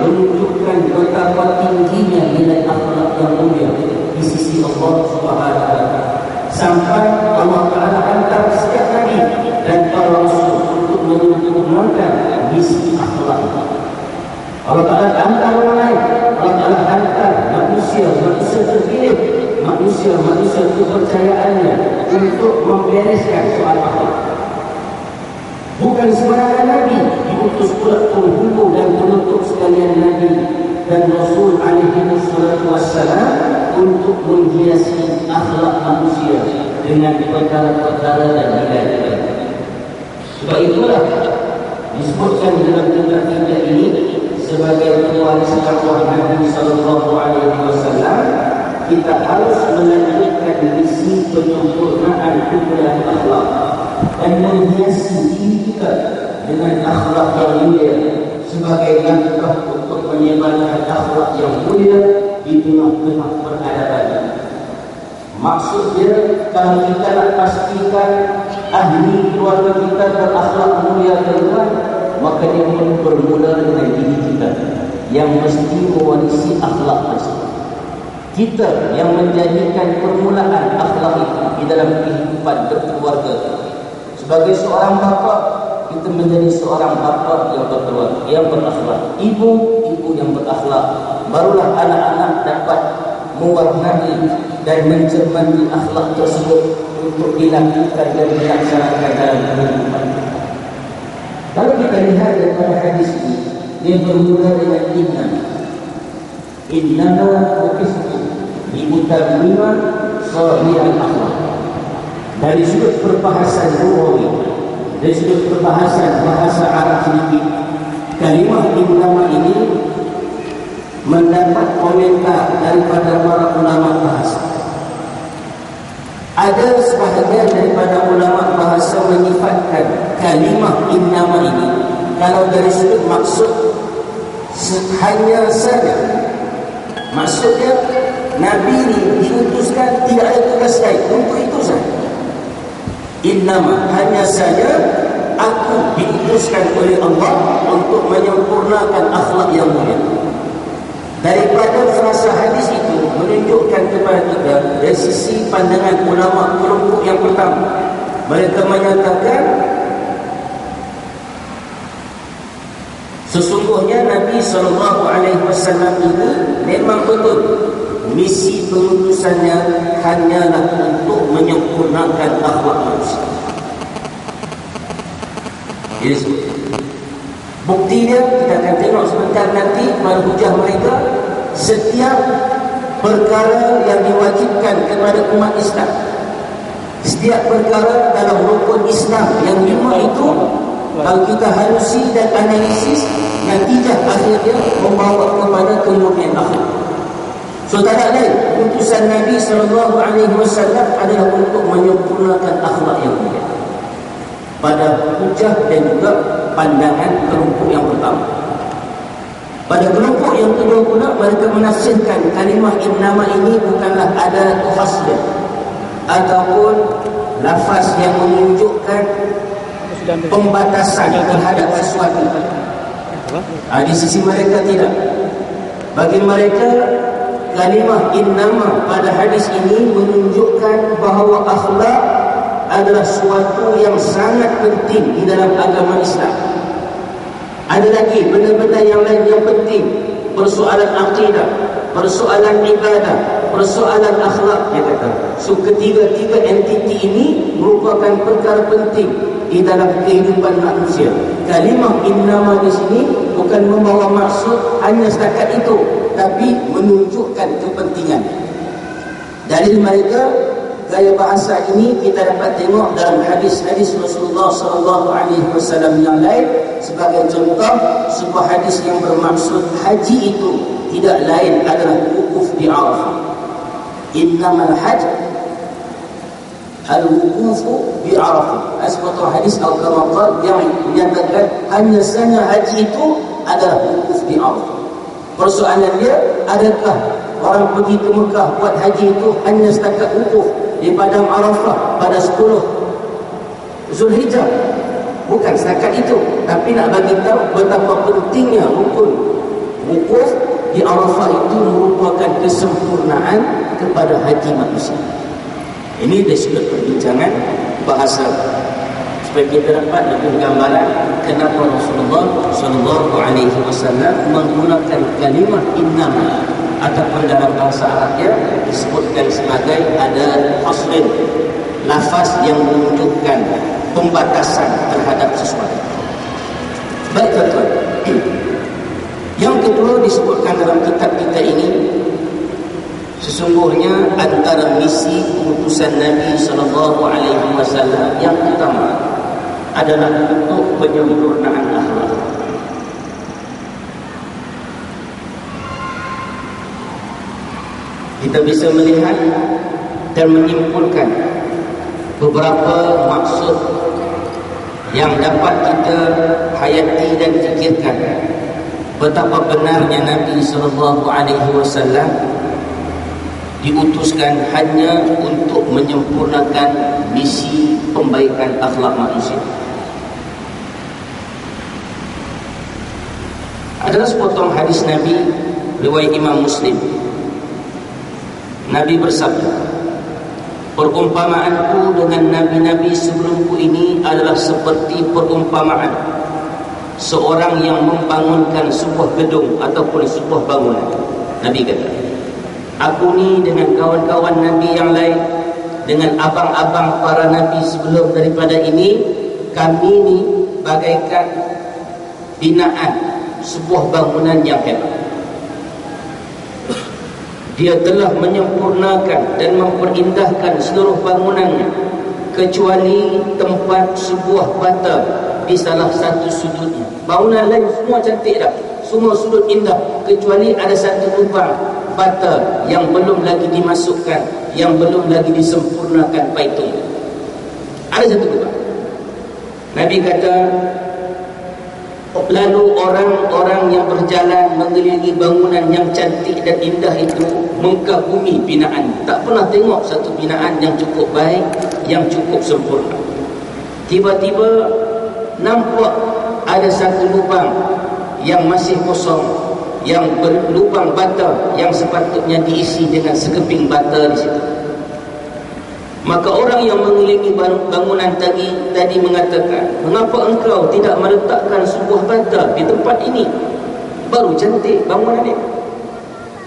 menunjukkan betapa tingginya nilai akhlak yang mulia di sisi Allah Subhanahu wa taala. Sampai Allah Taala hantar setiap nabi dan para rasul untuk menyempurnakan misi akhlak. Allah Taala hantar orang lain, Allah Taala hantar manusia terpilih, manusia kepercayaannya untuk membereskan soal akhlak. Bukan sembarangan nabi diutus pula penghulu dan penutup sekalian nabi dan rasul alaihi wassalatu wassalam untuk menghiasi akhlak manusia dengan perkara-perkara dan nilai-nilai. Sebab itulah disebutkan dalam kitab ini sebagai pewaris dakwah Nabi sallallahu alaihi wasallam, kita harus melanjutkan misi penyempurnaan kekuatan akhlak dan menghiasi diri kita dengan akhlak yang mulia sebagai langkah untuk menyebarkan akhlak yang mulia di tengah-tengah peradaban. Maksudnya, kalau kita nak pastikan ahli keluarga kita berakhlak mulia dan maka dia perlu bermula dengan diri kita yang mesti mewarisi akhlak tersebut. Kita yang menjadikan permulaan akhlak itu di dalam kehidupan berkeluarga. Sebagai seorang bapa, kita menjadi seorang bapa yang berkeluarga, yang berakhlak. Ibu yang berakhlak. Barulah anak-anak dapat mewarnai dan mencermati akhlak tersebut untuk dilakukan dan dilaksanakan dalam kehidupan. Kalau kita lihat daripada hadis ini, dia bermula dengan innama bu'istu liutammima salihal akhlak. Dari sudut perbahasan lughawi, dari sudut perbahasan bahasa Arab sedikit, kalimah innama ini mendapat komentar daripada para ulama bahasa. Ada sebahagian daripada ulama bahasa menyifatkan kalimah innama ini, kalau dari sudut maksud, hanya saja maksudnya Nabi ini diutuskan tidak ada tugas lain untuk itu saja. Innama, hanya saja aku diutuskan oleh Allah untuk menyempurnakan akhlak yang mulia. Daripada frasa hadis itu menunjukkan kepada kita dari sisi pandangan ulama kelompok yang pertama, mereka menyatakan sesungguhnya Nabi SAW ini memang betul misi pengutusannya hanyalah untuk menyempurnakan akhlak manusia. Yes. Buktinya kita akan tengok sebentar nanti pada hujah mereka. Setiap perkara yang diwajibkan kepada umat Islam, setiap perkara dalam rukun Islam yang 5 itu, kalau kita halusi dan analisis, natijah akhirnya membawa kepada kemurnian akhlak. So tak ada lain, utusan Nabi SAW adalah untuk menyempurnakan akhlak yang mulia. Pada hujah dan juga pandangan kelompok yang pertama. Pada kelompok yang kedua pula, mereka menafsirkan kalimah innama ini bukanlah ada hasr ataupun lafaz yang menunjukkan pembatasan terhadap sesuatu. Di sisi mereka tidak. Bagi mereka, kalimah innama pada hadis ini menunjukkan bahawa akhlak adalah suatu yang sangat penting di dalam agama Islam. Ada lagi benda-benda yang lain yang penting, persoalan akidah, persoalan ibadah, persoalan akhlak, dia kata. So ketiga-tiga entiti ini merupakan perkara penting di dalam kehidupan manusia. Kalimah innama di sini bukan membawa maksud hanya setakat itu, tapi menunjukkan kepentingan. Dari mereka, gaya bahasa ini kita dapat tengok dalam hadis-hadis Rasulullah SAW yang lain. Sebagai contoh, sebuah hadis yang bermaksud haji itu tidak lain adalah wukuf di Arafah. Innamal hajj al-wukufu bi Arafah. Sebuah hadis al-Qamaqal yang menyatakan hanya saja haji itu adalah wukuf di Arafah. Persoalan dia, adakah orang pergi ke Mekah buat haji itu hanya setakat wukuf di padang Arafah pada 10 Zulhijjah? Bukan setakat itu, tapi nak bagi tahu betapa pentingnya rukun Wukuf di Arafah itu merupakan kesempurnaan kepada haji manusia. Ini dari sudut perbincangan bahasa, supaya kita dapat lebih gambaran kenapa Rasulullah SAW menggunakan kalimah innama, ataupun dalam bahasa Arabnya disebutkan sebagai ada faslin, lafaz yang menunjukkan pembatasan terhadap sesuatu. Baik tuan-tuan, yang kedua disebutkan dalam kitab kita ini, sesungguhnya antara misi utusan Nabi SAW yang utama adalah untuk penyempurnaan akhlak. Kita bisa melihat dan menyimpulkan beberapa maksud yang dapat kita hayati dan fikirkan betapa benarnya Nabi SAW diutuskan hanya untuk menyempurnakan misi pembaikan akhlak manusia. Adalah sepotong hadis Nabi riwayat Imam Muslim. Nabi bersabda, perumpamaanku dengan nabi-nabi sebelumku ini adalah seperti perumpamaan seorang yang membangunkan sebuah gedung ataupun sebuah bangunan. Nabi kata, aku ni dengan kawan-kawan Nabi yang lain, dengan abang-abang para Nabi sebelum daripada ini, kami ni bagaikan binaan sebuah bangunan yang hebat. Dia telah menyempurnakan dan memperindahkan seluruh bangunannya, kecuali tempat sebuah bata di salah satu sudutnya. Bangunan lain semua cantik dah, semua sudut indah, kecuali ada satu lubang bata yang belum lagi dimasukkan, yang belum lagi disempurnakan paitung. Ada satu lubang. Nabi kata, lalu orang-orang yang berjalan mengelilingi bangunan yang cantik dan indah itu mengagumi binaan. Tak pernah tengok satu binaan yang cukup baik, yang cukup sempurna. Tiba-tiba nampak ada satu lubang yang masih kosong, yang berlubang bata yang sepatutnya diisi dengan sekeping bata di situ. Maka orang yang mengelilingi bangunan tadi mengatakan, mengapa engkau tidak meletakkan sebuah bata di tempat ini? Baru cantik bangunan ini.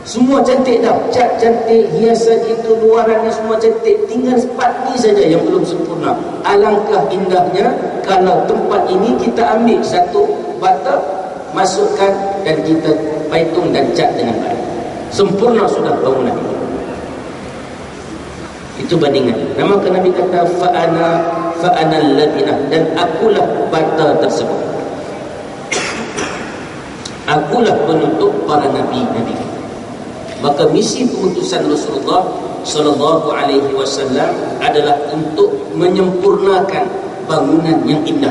Semua cantik dah, cat cantik, hiasan itu, luarannya semua cantik, tinggal sepat ni saja yang belum sempurna. Alangkah indahnya kalau tempat ini kita ambil satu bata, masukkan dan kita paitung dan cat dengan baik. Sempurna sudah bangunan ini. Itu bandingan. Nama Nabi kata fa'ana ladina, dan akulah bata tersebut. Akulah penutup para nabi-nabi. Maka misi pengutusan Rasulullah sallallahu alaihi wasallam adalah untuk menyempurnakan bangunan yang indah.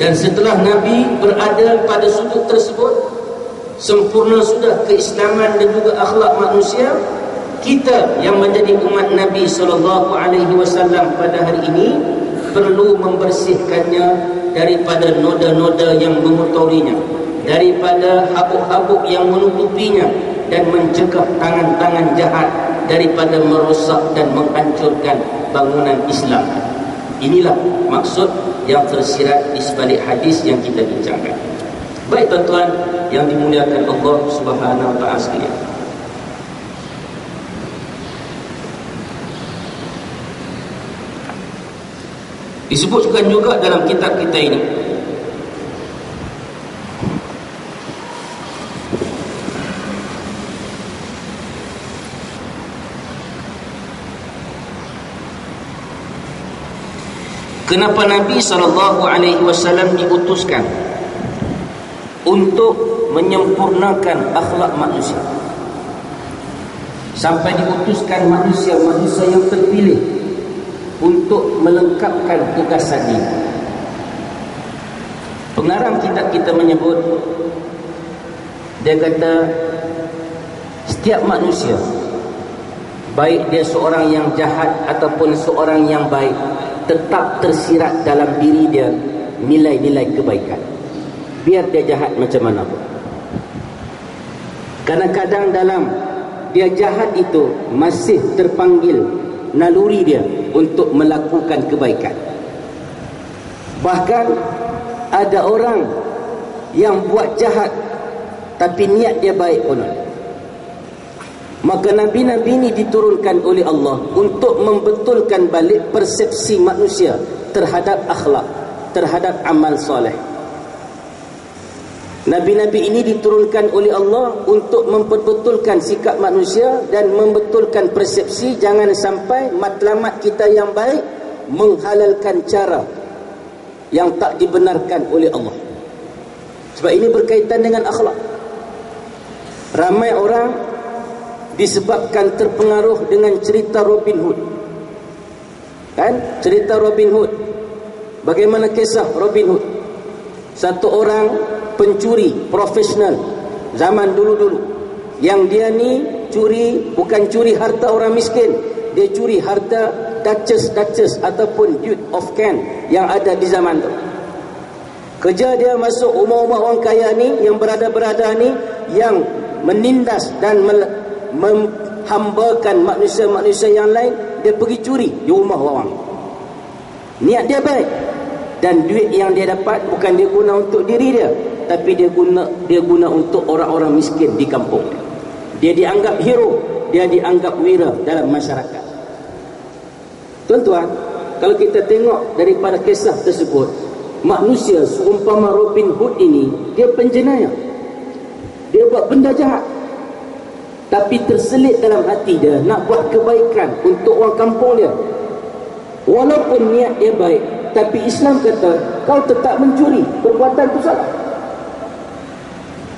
Dan setelah Nabi berada pada sudut tersebut, sempurna sudah keislaman dan juga akhlak manusia, kita yang menjadi umat Nabi SAW pada hari ini perlu membersihkannya daripada noda-noda yang mengotorinya, daripada habuk-habuk yang menutupinya, dan mencegah tangan-tangan jahat daripada merosak dan menghancurkan bangunan Islam. Inilah maksud yang tersirat di sebalik hadis yang kita bincangkan. Baik tuan-tuan yang dimuliakan Allah Subhanahu wa taala sekalian, disebutkan juga dalam kitab kita ini, kenapa Nabi SAW diutuskan untuk menyempurnakan akhlak manusia, sampai diutuskan manusia-manusia yang terpilih untuk melengkapkan tugasan ini. Pengarang kitab kita menyebut, dia kata setiap manusia, baik dia seorang yang jahat ataupun seorang yang baik, tetap tersirat dalam diri dia nilai-nilai kebaikan, biar dia jahat macam mana pun. Kadang-kadang dalam dia jahat itu masih terpanggil naluri dia untuk melakukan kebaikan. Bahkan ada orang yang buat jahat tapi niat dia baik pun. Maka Nabi-Nabi ini diturunkan oleh Allah untuk membetulkan balik persepsi manusia terhadap akhlak, terhadap amal soleh. Nabi-Nabi ini diturunkan oleh Allah untuk memperbetulkan sikap manusia dan membetulkan persepsi jangan sampai matlamat kita yang baik menghalalkan cara yang tak dibenarkan oleh Allah. Sebab ini berkaitan dengan akhlak. Ramai orang disebabkan terpengaruh dengan cerita Robin Hood. Kan? Cerita Robin Hood. Bagaimana kisah Robin Hood? Satu orang pencuri profesional zaman dulu-dulu, yang dia ni curi, bukan curi harta orang miskin, dia curi harta Duchess ataupun Duke of Kent yang ada di zaman tu. Kerja dia masuk rumah-rumah orang kaya ni, yang berada-berada ni, yang menindas dan menghambakan manusia-manusia yang lain, dia pergi curi di rumah orang. Niat dia baik, dan duit yang dia dapat bukan dia guna untuk diri dia, tapi dia guna untuk orang-orang miskin di kampung. Dia dianggap hero, dia dianggap wira dalam masyarakat. Tuan-tuan, kalau kita tengok daripada kisah tersebut, manusia seumpama Robin Hood ini, dia penjenayah, dia buat benda jahat, tapi terselit dalam hati dia nak buat kebaikan untuk orang kampung dia. Walaupun niat dia baik, tapi Islam kata kau tetap mencuri, perbuatan itu salah.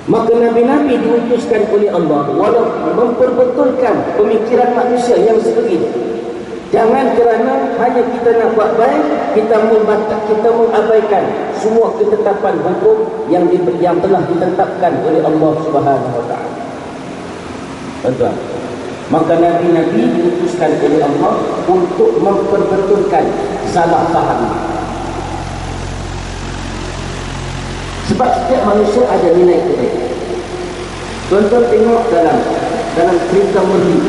Maka Nabi-Nabi diutuskan oleh Allah walaupun memperbetulkan pemikiran manusia yang sebegini. Jangan kerana hanya kita nak buat baik, kita mengabaikan semua ketetapan hukum yang telah ditetapkan oleh Allah Subhanahu Wa Taala. Betul. Maka Nabi-Nabi diutuskan oleh Allah untuk memperbetulkan salah faham. Sebab setiap manusia ada nilai kebaikan. Tuan-tuan tengok dalam cerita Merlin.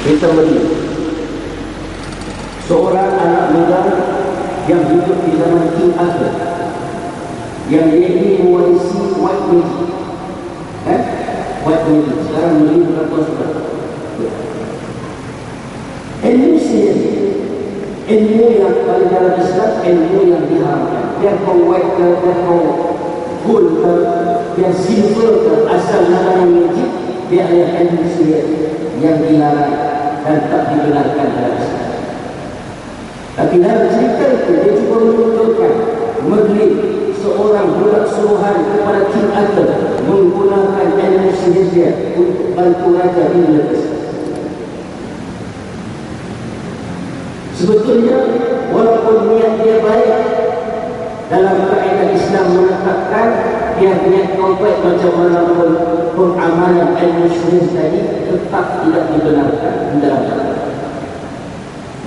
Cerita Merlin, seorang anak muda yang hidup di zaman King Arthur, yang dia ini mewarisi White Magic. White Magic. Sekarang Merlin bukan tuan-tuan. Ilmu sihir, ilmu yang paling dalam Islam, ilmu yang diharamkan. Biar kau white ke, biar kau gold ke, biar silver ke, asal namanya magic, biar yang ilmu sihir yang dilarang dan tak dibenarkan dalam Islam. Tapi dalam cerita itu dia cuba menunjukkan Merlin, seorang budak suruhan kepada King Arthur, menggunakan ilmu sihir dia untuk bantu raja Inggeris. Sebetulnya walaupun niat dia baik, dalam kaedah Islam menetapkan biar niat kau baik macam mana pun amalan ilmu sihir tadi tetap tidak dibenarkan dalam Islam.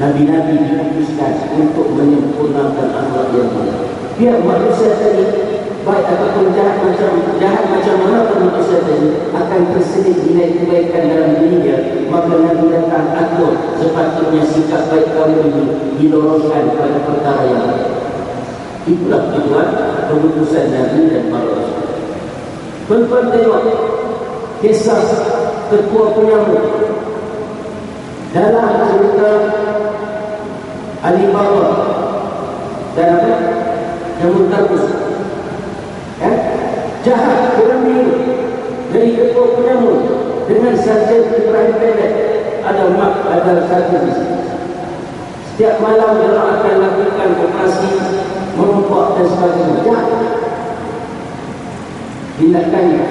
Nabi-Nabi diutuskan untuk menyempurnakan akhlak yang baik. Biar manusia tadi baik ataupun jahat macam mana pun manusia tadi akan terselit nilai kebaikan dalam dirinya. Maka Nabi datang atur sepatutnya sikap baik kamu ini didorongkan pada perkara yang baik. Itulah tujuan keputusan Nabi dan para Rasul. Tuan-tuan tengok kisah ketua penyambut dalam cerita Alibaba dan apa? Jamun Tarkus. Jahat piramid dari ketua penyambut dengan sarjan Ibrahim Pelet, ada mak, ada sarjan. Setiap malam dia akan lakukan operasi merompak dan sebagainya. Jahat. Tindakannya,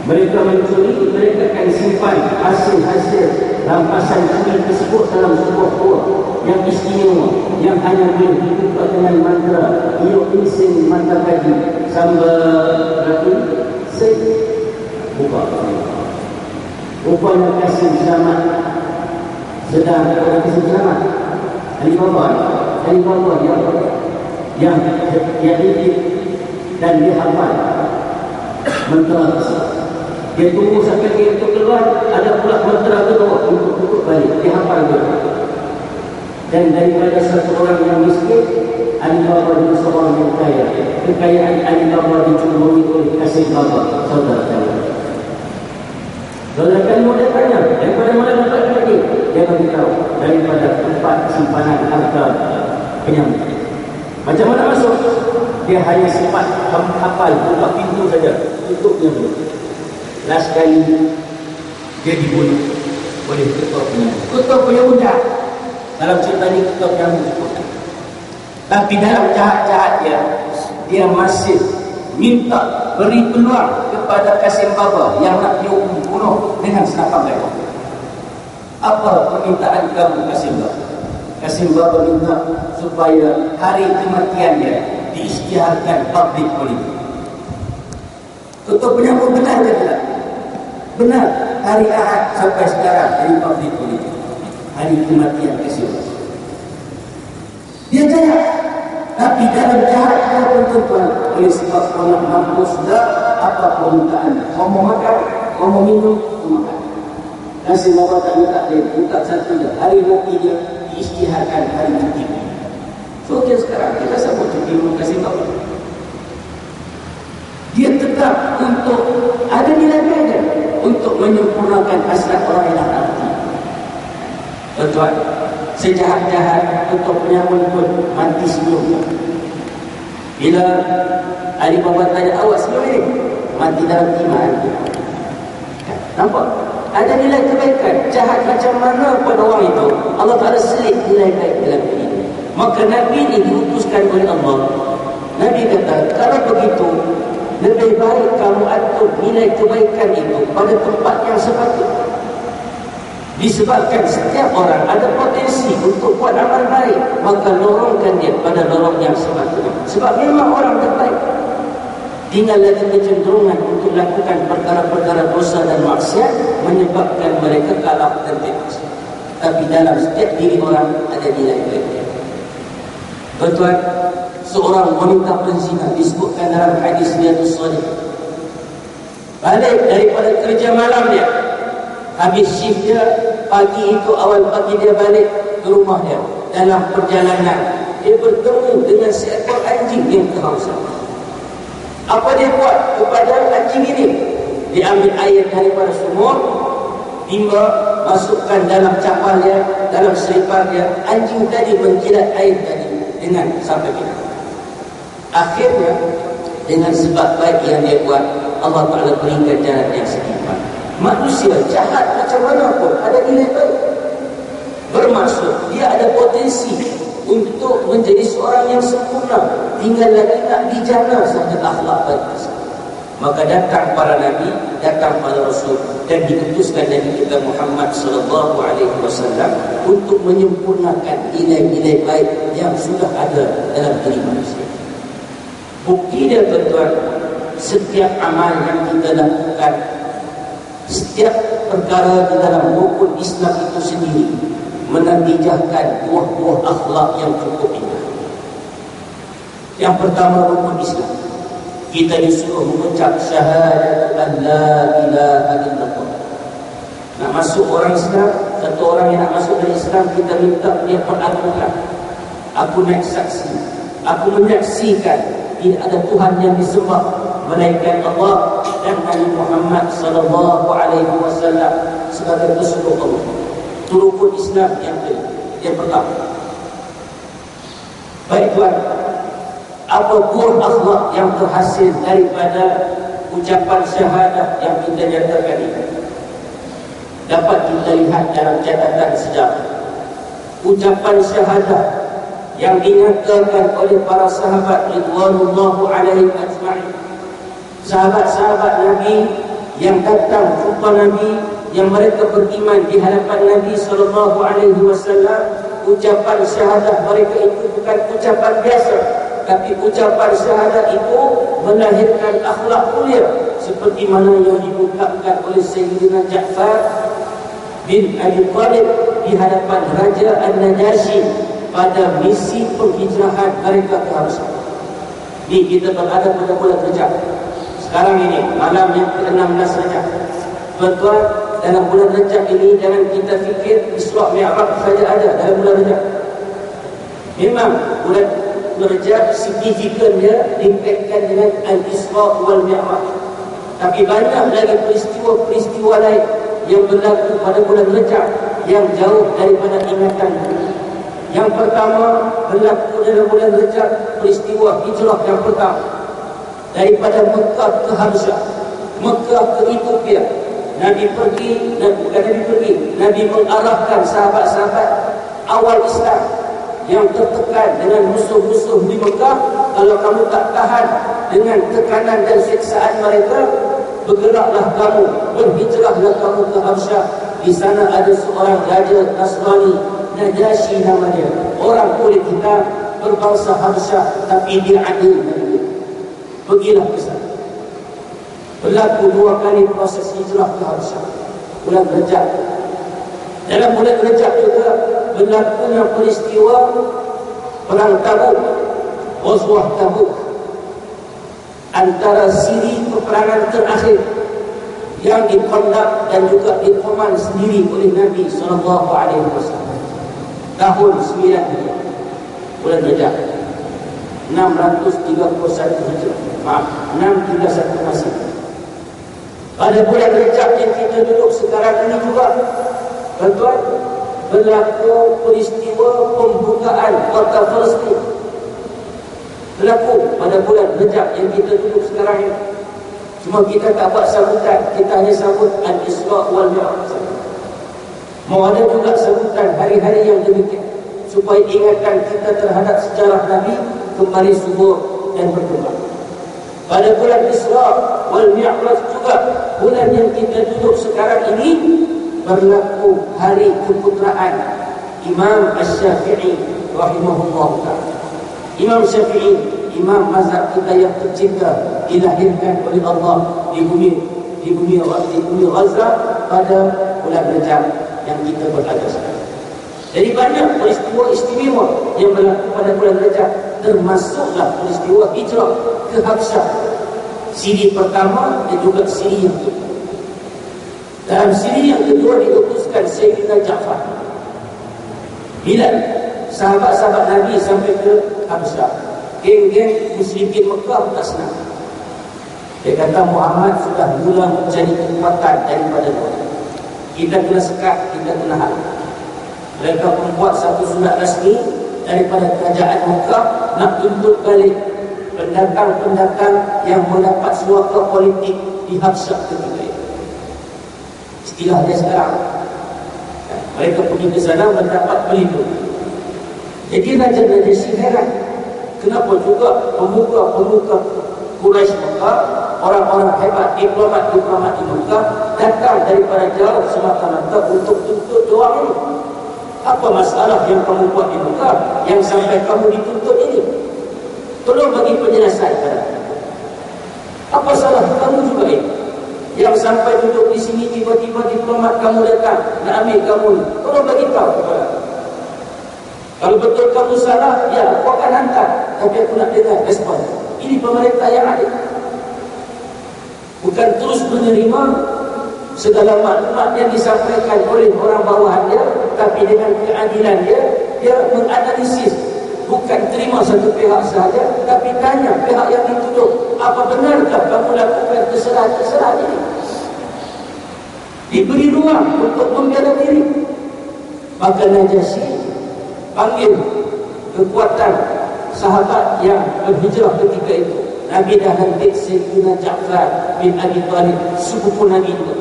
mereka mencuri, mereka akan simpan hasil-hasil rampasan curi tersebut dalam sebuah gua yang istimewa, yang hanya boleh dibuka dengan mantra Iyo Insin Mata Kaji Sambal Ratu Sek buka. Rupanya kasih selamat sedang kasih selamat Alibaba yang dan dia hafal mantra tersebut. Dia tunggu sampai dia itu keluar, ada pula mentera ke bawah untuk tutup balik. Dia hafal dia. Dan daripada satu orang yang miskin, Alibaba itu seorang yang kaya. Kekayaan Alibaba dicumbuki oleh kasih bapa saudara-saudara. Lalu dia tanya, daripada mana dapat lagi? Dia beritahu, daripada tempat simpanan harta penyambut. Macam mana masuk? Dia hanya sempat hafal, buka pintu saja, tutupnya dulu. Last kali dia dibunuh oleh ketua penyambut. Ketua penyambut jahat. Dalam cerita ini ketua penyambut cukup. Tapi dalam jahat-jahat dia masih minta beri peluang kepada Kasim Baba yang nak dibunuh dengan senapan mereka. Apa permintaan kamu Kasim Baba? Kasim Baba minta supaya hari kematian dia diisytiharkan public holiday. Ketua penyambut benar ke tidak? Benar, hari Ahad sampai sekarang hari public holiday, hari kematian Kasim Baba. Dia jahat, tapi dalam jahatnya pun tuan-tuan, oleh sebab orang mampu sudah apa permintaan, kau mau makan, kau mau minum, kau makan. Kasim Baba tak minta satu je, hari mati dia diisytiharkan hari mati. So sekarang kita sambut cuti Kasim Baba. Dia tetap untuk ada nilai-nilai untuk menyempurnakan hasrat orang yang nak mati. Tuan-tuan, sejahat-jahat untuk penyambut pun mati sebelum. Bila Alibaba tanya, awak sebelum ini mati dalam iman. Nampak? Ada nilai kebaikan. Jahat macam mana pada orang itu, Allah Ta'ala selit nilai baik dalam diri. Maka Nabi ini diutuskan oleh Allah. Nabi kata, kalau begitu lebih baik kamu atur nilai kebaikan itu pada tempat yang sepatutnya. Disebabkan setiap orang ada potensi untuk buat amal baik, maka lorongkan dia pada lorong yang sepatutnya. Sebab memang orang terbaik tinggal lagi kecenderungan untuk lakukan perkara-perkara dosa dan maksiat, menyebabkan mereka kalah dan tewas. Tapi dalam setiap diri orang ada nilai baik. Tuan-tuan, seorang wanita penzina disebutkan dalam hadis Riyadhus Shalihin, balik daripada kerja malam dia, habis shift dia, pagi itu awal pagi dia balik ke rumah dia. Dalam perjalanan dia bertemu dengan seekor anjing yang kehausan. Apa dia buat kepada anjing ini? Dia ambil air daripada sumur, timba, masukkan dalam capal dia, dalam selipar dia. Anjing tadi menjilat air tadi dengan sampai binang. Akhirnya dengan sebab baik yang dia buat, Allah Ta'ala berikan jalan yang setimpal. Manusia jahat macam mana pun ada nilai baik. Bermaksud dia ada potensi untuk menjadi seorang yang sempurna, tinggal lagi nak dijana sahaja akhlak baik. Maka datang para nabi, datang para rasul, dan diutuskan Nabi kita Muhammad sallallahu alaihi wasallam untuk menyempurnakan nilai-nilai baik yang sudah ada dalam diri manusia. Bukti dia tuan-tuan, setiap amal yang kita lakukan, setiap perkara di dalam rukun Islam itu sendiri menandakan buah-buah akhlak yang cukup indah. Yang pertama, rukun Islam. Kita disuruh mengucap syahadat an la ilaha illallah. Nak masuk orang Islam, satu orang yang nak masuk dari Islam, kita minta dia pengakuan. Aku naik saksi, aku menyaksikan tidak ada Tuhan yang disembah melainkan Allah dan Nabi Muhammad sallallahu alaihi wasallam sebagai pesuruh Allah. Itu rukun Islam yang pertama. Baik tuan, apa buah akhlak yang terhasil daripada ucapan syahadah yang kita nyatakan ini? Dapat kita lihat dalam catatan sejarah. Ucapan syahadah yang dinyatakan oleh para sahabat ridwanullahu alaihim ajma'in. Sahabat-sahabat Nabi yang datang jumpa Nabi, yang mereka beriman di hadapan Nabi sallallahu alaihi wasallam, ucapan syahadah mereka itu bukan ucapan biasa, tapi ucapan syahadah itu melahirkan akhlak mulia seperti mana yang diungkapkan oleh Sayyidina Ja'far bin Abi Thalib di hadapan Raja An-Najasyi pada misi penghijrahan mereka ke Habsyah. Ini kita berada pada bulan Rejab. Sekarang ini malam yang ke-16 Rejab. Tuan-tuan, dalam bulan Rajab ini jangan kita fikir Isra' Mi'raj saja ada dalam bulan Rajab. Memang bulan Rajab signifikan dia dikaitkan dengan Al-Isra' wal Mi'raj. Tapi banyak lagi peristiwa-peristiwa lain yang berlaku pada bulan Rajab yang jauh daripada ingatan. Yang pertama berlaku dalam bulan Rajab peristiwa hijrah yang pertama daripada Mekah ke Habsyah, Mekah ke Ethiopia. Nabi mengarahkan sahabat-sahabat awal Islam yang tertekan dengan musuh-musuh di Mekah. Kalau kamu tak tahan dengan tekanan dan siksaan mereka, bergeraklah kamu, berhijrahlah kamu ke Habsyah. Di sana ada seorang raja Nasrani, Najasyi namanya, orang kulit hitam, berbangsa Habsyah, tapi dia adil. Pergilah ke sana. Berlaku 2 kali proses hijrah ke Habsyah, bulan Rajab. Dalam bulan Rajab juga berlakunya peristiwa perang Tabuk, Ghazwah Tabuk, antara siri peperangan terakhir yang dikondak dan juga dikoman sendiri oleh Nabi SAW. Tahun 9 bulan Rajab 631 Hijrah. Maaf, 631 Masih. Pada bulan Rajab yang kita duduk sekarang ini juga, tuan-tuan, berlaku peristiwa pembukaan kota Palestin. Berlaku pada bulan Rajab yang kita duduk sekarang ini. Cuma kita tak buat sambutan, kita hanya sambut Al-Isra' wal Mi'raj. Mau ada juga sambutan hari-hari yang demikian, supaya ingatan kita terhadap sejarah Nabi kembali subur dan berkembang. Pada bulan Isra' wal Mi'raj juga, bulan yang kita duduk sekarang ini, berlaku hari keputraan Imam Asy-Syafi'i rahimahullah ta'ala. Imam Syafi'i, imam mazhab kita yang tercinta, dilahirkan oleh Allah di bumi Gaza pada bulan Rajab yang kita berada sekarang. Jadi banyak peristiwa istimewa yang berlaku pada bulan Rajab, termasuklah peristiwa hijrah ke Habsyah, siri pertama dan juga siri yang kedua. Dalam siri yang kedua diutuskan Sayyidina Ja'far. Bila sahabat-sahabat Nabi sampai ke Habsyah, geng-geng musyrikin Mekah tak senang. Dia kata Muhammad sudah mula mencari kekuatan daripada luar. Kita kena sekat, kita kena halang. Mereka membuat satu surat rasmi daripada kerajaan Mekah nak tuntut balik pendatang-pendatang yang mendapat suaka politik di Habsyah ketika itu. Istilahnya sekarang, mereka pergi ke sana mendapat pelindung. Jadi Raja Najasyi heran, kenapa juga pemuka-pemuka Quraisy Mekah, orang-orang hebat, diplomat-diplomat di Mekah datang daripada jauh semata-mata untuk tuntut doang ini. Apa masalah yang kamu buat di Mekah yang sampai kamu dituntut ini? Tolong bagi penjelasan kepada aku. Apa salah kamu juga ini? Yang sampai duduk di sini tiba-tiba diplomat kamu datang nak ambil kamu ni. Tolong bagi tahu kepada aku. Kalau betul kamu salah, ya aku akan hantar. Tapi aku nak dengar respon. Ini pemerintah yang adil. Bukan terus menerima segala maklumat yang disampaikan oleh orang bawahan dia, tapi dengan keadilan dia menganalisis. Bukan terima satu pihak sahaja, tapi tanya pihak yang dituduh, apa benarkah kamu lakukan kesalahan ini? Diberi ruang untuk membela diri. Maka Najasyi panggil kekuatan sahabat yang berhijrah ketika itu. Nabi dah lantik Sayyidina Ja'far bin Abi Talib, sepupu Nabi itu.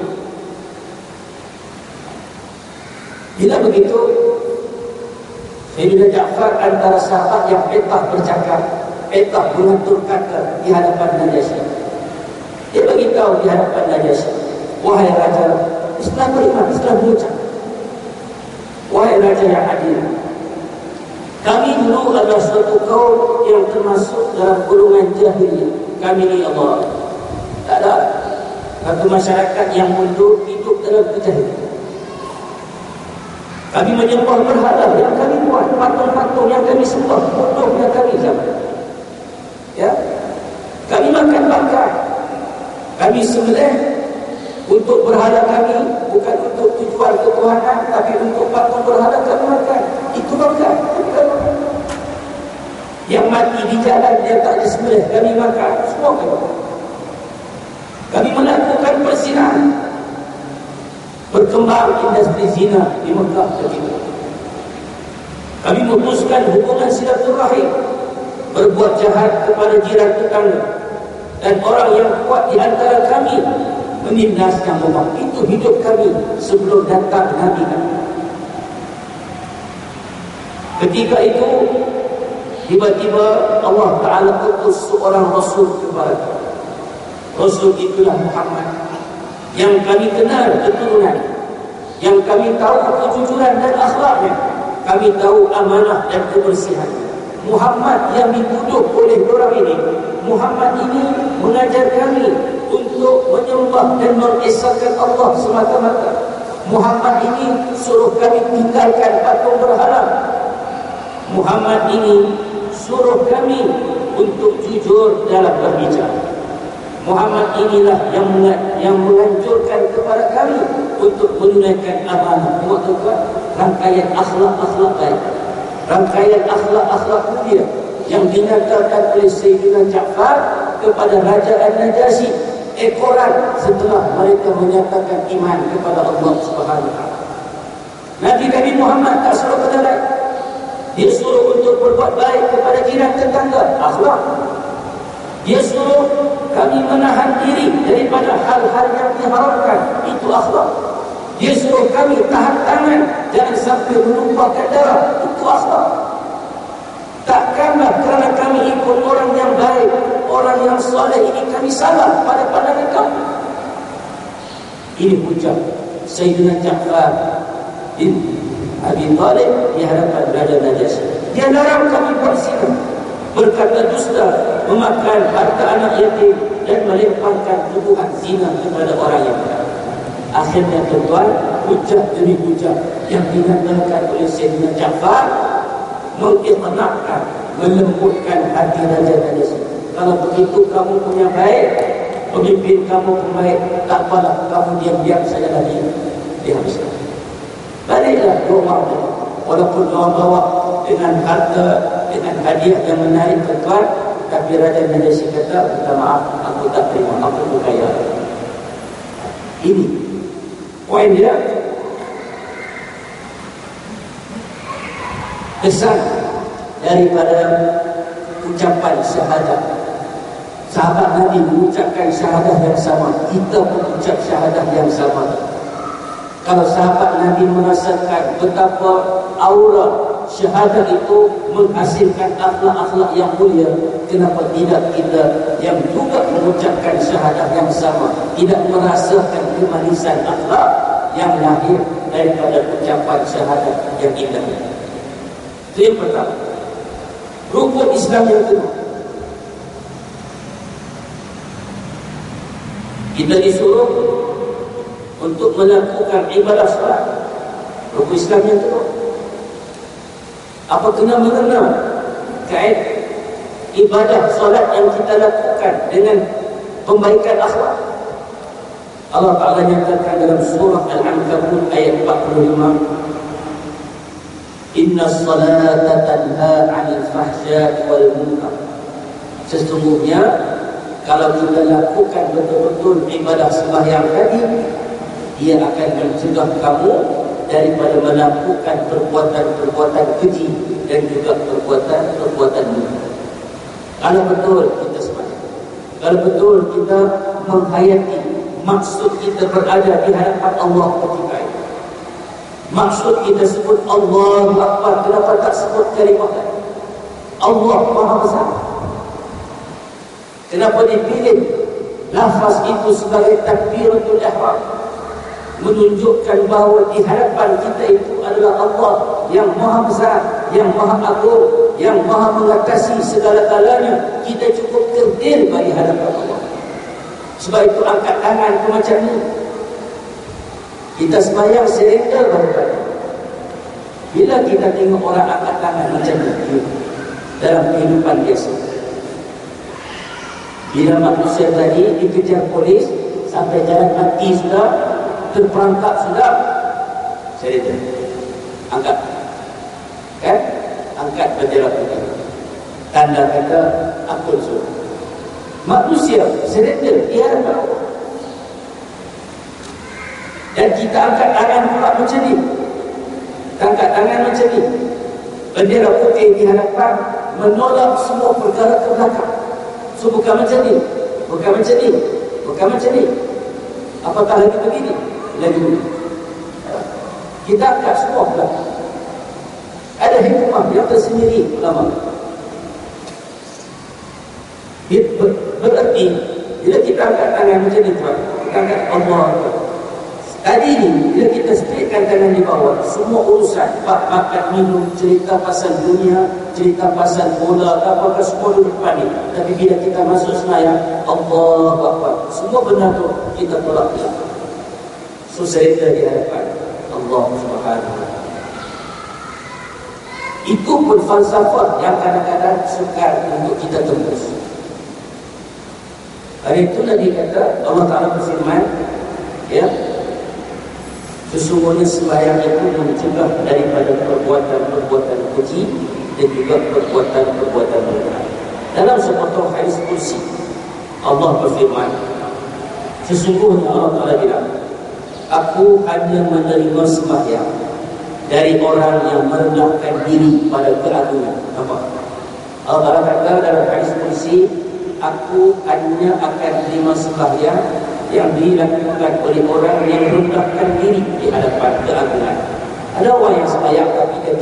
Bila begitu, Sayyidina Ja'far antara sahabat yang petah bercakap, petah mengatur kata di hadapan Najasyi. Dia beritahu di hadapan Najasyi, wahai Raja, Islam beriman, Islam berucap, wahai Raja yang adil, kami dulu adalah suatu kaum yang termasuk dalam golongan jahiliyah. Kami ni Allah, tak ada satu masyarakat yang mundur hidup dalam kejahilian. Kami menyembah berhala yang kami buat, patung-patung yang kami sembah, bodoh yang kami zaman. Ya, kami makan bakar, kami sembelih Untuk berhala kami bukan untuk tujuan ketuhanan, tapi untuk patung berhala kami makan. Itu makan. Yang mati di jalan dia tak disembelih kami makan. Semua kami. Kami melakukan perzinahan. Berkembang industri zina di Mekah ketika. Kami memutuskan hubungan silaturahim, berbuat jahat kepada jiran tetangga, dan orang yang kuat di antara kami menindas yang lemah. Itu hidup kami sebelum datang Nabi kami. Ketika itu tiba-tiba Allah Ta'ala utus seorang Rasul kepada kami. Rasul itulah Muhammad, yang kami kenal keturunan, yang kami tahu kejujuran dan akhlaknya, kami tahu amanah dan kebersihan. Muhammad yang dituduh oleh orang ini, Muhammad ini mengajar kami untuk menyembah dan mengesahkan Allah semata-mata. Muhammad ini suruh kami tinggalkan patung berhala. Muhammad ini suruh kami untuk jujur dalam berbicara. Muhammad inilah yang menganjurkan kepada kami untuk menunaikan amanah. Tuan-tuan, rangkaian akhlak-akhlak baik, rangkaian akhlak-akhlak mulia yang dinyatakan oleh Sayyidina Ja'far kepada Raja An-Najasyi, ekoran setelah mereka menyatakan iman kepada Allah Subhanahu wa taala. Nabi kami Muhammad tak suruh kata lain. Dia suruh untuk berbuat baik kepada jiran tetangga, akhlak. Dia suruh kami menahan diri daripada hal-hal yang diharamkan, itu akhlak. Dia suruh kami tahan tangan, jangan sampai menumpahkan darah, itu akhlak. Takkanlah kerana kami ikut orang yang baik, orang yang soleh ini kami salah pada pandangan kami. Ini hujah Sayyidina Ja'far bin Abi Talib di hadapan Raja Najasyi. Dia larang kami buat zina, berkata dusta, memakan harta anak yatim, dan melemparkan tuduhan zina kepada orang yang benar. Akhirnya tuan, hujah demi hujah yang dinyatakan oleh Sayyidina Ja'far mengikhlas, melembutkan hati Raja Najasyi. Kalau begitu kamu punya baik, pemimpin kamu pembaik, tak apalah, kamu diam-diam saja lagi dihabiskan. Baliklah doa, walaupun doa bawa dengan harta, dengan hadiah yang menarik tuan, tapi Raja Najasyi kata, minta maaf, aku tak terima, aku berkaya. Ini poin dia. Kesan daripada ucapan syahadah. Sahabat Nabi mengucapkan syahadah yang sama, kita mengucap syahadah yang sama. Kalau sahabat Nabi merasakan betapa aura syahadah itu menghasilkan akhlak-akhlak yang mulia, kenapa tidak kita yang juga mengucapkan syahadah yang sama, tidak merasakan kemanisan akhlak yang lahir daripada ucapan syahadah yang indah? Itu yang pertama. Rukun Islam yang kedua, kita disuruh untuk melakukan ibadah salat. Rukun Islam yang kedua, apa kena mengenal kait ibadah salat yang kita lakukan dengan pembaikan akhlak. Allah Ta'ala nyatakan dalam surah Al-Ankabut ayat 45, Inna salata tanha 'anil fahsya'i wal munkar. Sesungguhnya kalau kita lakukan betul-betul ibadah sembahyang tadi, dia akan mencegah kamu daripada melakukan perbuatan-perbuatan keji dan juga perbuatan-perbuatan munkar. Kalau betul kita sembahyang, kalau betul kita menghayati maksud kita berada di hadapan Allah ketika itu, maksud kita sebut Allahu Akbar, kenapa tak sebut kalimah lain? Allah Maha Besar. Kenapa dipilih lafaz itu sebagai takbiratul ihram? Menunjukkan bahawa di hadapan kita itu adalah Allah yang Maha Besar, yang Maha Agung, yang Maha mengatasi segala-galanya. Kita cukup kerdil bagi hadapan Allah. Sebab itu angkat tangan itu macam ni. Kita sembahyang surrender pada. Bila kita tengok orang angkat tangan macam ni dalam kehidupan biasa, bila manusia tadi dikejar polis sampai jalan mati sudah, terperangkap sudah, surrender. Angkat. Kan? Angkat bendera putih. Tanda kata aku suruh. Manusia surrender di hadapan Allah. Dan kita angkat tangan pula macam ni. Angkat tangan macam ni. Bendera putih di hadapan, menolak semua perkara ke belakang. So bukan macam ni. Bukan macam ni. Bukan macam ni. Apatah lagi begini. Lagi begini. Kita angkat semua belakang. Ada hikmah yang tersendiri ulama. Berarti bila kita angkat tangan macam ni tuan, kita angkat Allah. Tadi ni bila kita straighkan tangan di bawah, semua urusan bab makan minum, cerita pasal dunia, cerita pasal bola, apa-apa semua duduk depan ni. Tapi bila kita masuk sembahyang, Allahu Akbar, semua benda tu kita tolak belakang. So surrender di hadapan Allah Subhanahu wa taala. Itu pun falsafah yang kadang-kadang sukar untuk kita tembus. Hari itu Nabi kata, Allah Ta'ala berfirman, ya, sesungguhnya sembahyang itu mencegah daripada perbuatan-perbuatan keji dan juga perbuatan-perbuatan murka. Dalam sepotong hadis kursi, Allah berfirman, sesungguhnya Allah Ta'ala bilang, aku hanya menerima sembahyang dari orang yang merendahkan diri pada keagungan. Nampak? Allah Ta'ala kata dalam hadis kursi, aku hanya akan terima sembahyang yang dilakukan oleh orang yang merendahkan diri di hadapan keagungan. Ada orang yang sembahyang tapi dia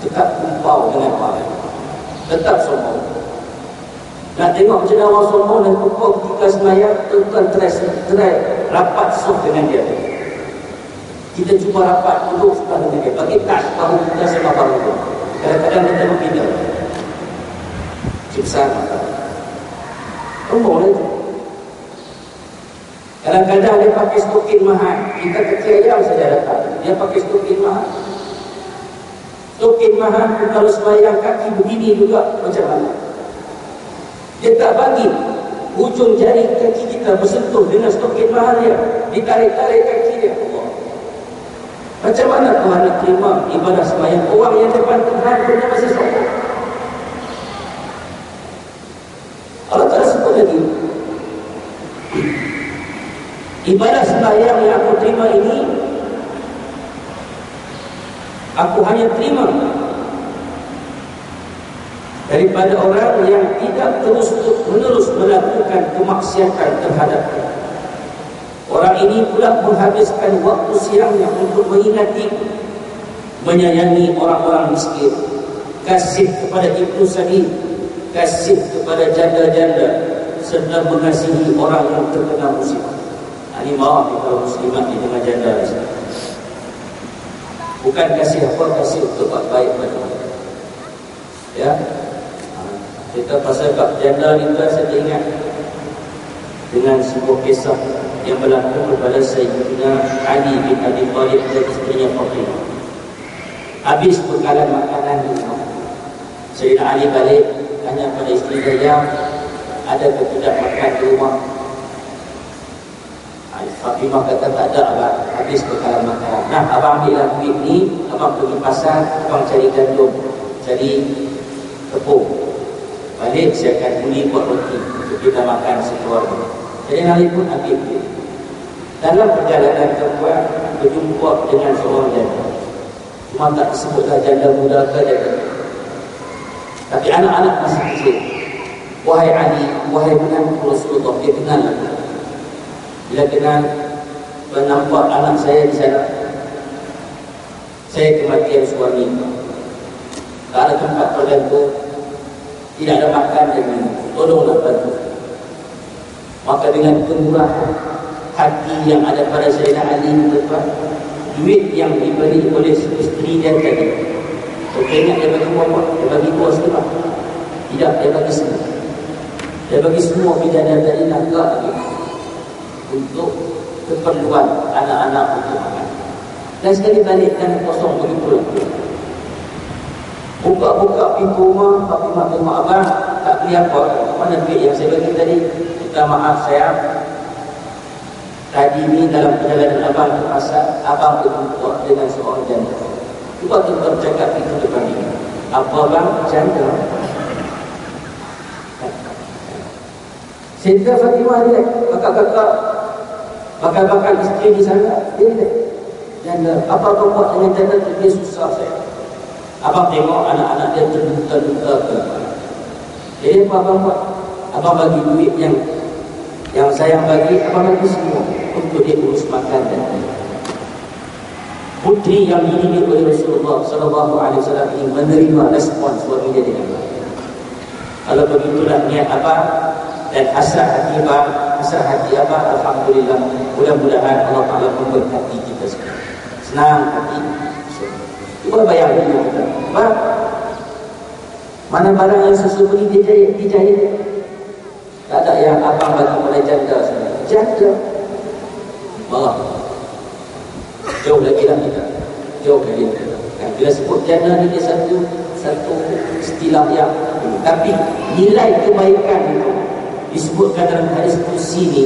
tetap kumpau dengan orang, tetap sombong. Nak tengok macam mana orang sombong dan kumpau ketika sembahyang, tuan-tuan try rapat soft dengan dia. Kita cuba rapat duduk sebelah dengan dia, bagi tak bahu kita sama bahu dia. Kadang-kadang kita berpindah besar mata sombong lah itu. Kadang-kadang dia pakai stokin mahal, kita kecil jam saja datang, dia pakai stokin mahal. Stokin mahal kalau sembahyang kaki begini juga macam mana? Dia tak bagi ujung jari kaki kita bersentuh dengan stokin mahal dia, ditarik-tarik kaki dia. Allah. Macam mana Tuhan nak terima ibadah sembahyang orang yang depan Tuhan pun dia masih sombong? Allah Ta'ala sebut lagi, ibadah sembahyang yang aku terima ini, aku hanya terima daripada orang yang tidak terus-menerus melakukan kemaksiatan terhadapku. Orang ini pula menghabiskan waktu siangnya untuk mengingati, menyayangi orang-orang miskin, kasih kepada ibnu sabil, kasih kepada janda-janda, serta mengasihi orang yang terkena musibah. Ini maaf kalau muslimat di tengah janda di sini. Bukan kasih apa, kasih untuk buat baik pada mereka. Ya, kita pasal bab janda ni, saya ingat dengan sebuah kisah yang berlaku kepada Sayyidina Ali bin Abi Thalib dan isterinya Fatimah. Habis bekalan makanan di rumah, Sayyidina Ali balik tanya pada isteri dia, ada ke tidak makan di rumah? Fatimah kata tak ada abang, habis bekalan makanan. Nah, abang ambillah duit ni, abang pergi pasar, abang cari gandum, cari tepung, balik saya akan beli buat roti untuk kita makan sekeluarga. Jadi Ali pun ambil duit. Dalam perjalanan keluar, berjumpa dengan seorang janda. Cuma tak disebutlah janda muda ke janda, tapi anak-anak masih kecil. Wahai Ali, wahai menantu Rasulullah, dia kenal lagi. Bila kenal, nampak anak saya di sana, saya kematian suami, tak ada tempat bergantung, tidak ada makan dan minum, tolonglah bantu. Maka dengan kemurahan hati yang ada pada Sayyidina Ali, duit yang diberi oleh isteri dia tadi, saya ingat dia bagi berapa? Dia bagi 2,5. Tidak, dia bagi semua. Dia bagi semua bidadari tadi nangkap lagi untuk keperluan anak-anak untuk makan. Dan sekali balik dan kosong begitu lagi. Buka-buka pintu rumah, Fatimah tengok abang tak beli apa. Mana duit yang saya bagi tadi? Minta maaf saya, Tadi ni dalam perjalanan abang ke pasar, abang berjumpa dengan seorang janda. Cuba kita bercakap itu depan dia. Apa bang? Janda. Sehingga Fatimah ni, kakak-kakak, bakal-bakal isteri di sana, dia ni. Janda. Apa kau buat dengan janda tu? Dia susah saya. Abang tengok anak-anak dia terluka-luka ke. Jadi apa abang buat? Abang bagi duit yang sayang bagi, abang bagi semua untuk dia urus makan dan minum. Putri yang dididik oleh Rasulullah SAW ini menerima respon suaminya dengan baik. Kalau begitulah niat abang dan hasrat hati abang, alhamdulillah, mudah-mudahan Allah Ta'ala memberkati kita semua. Senang hati. Cuba bayangkan kita. Mana barang yang sesungguhnya dijahit. Tak ada yang abang bagi pada janda semua. Janda. Allah. Jauh lagi lah kita. Jauh lagi kita. Bila sebut janda ni dia satu istilah yang, tapi nilai kebaikan itu disebutkan dalam hadis kursi ni.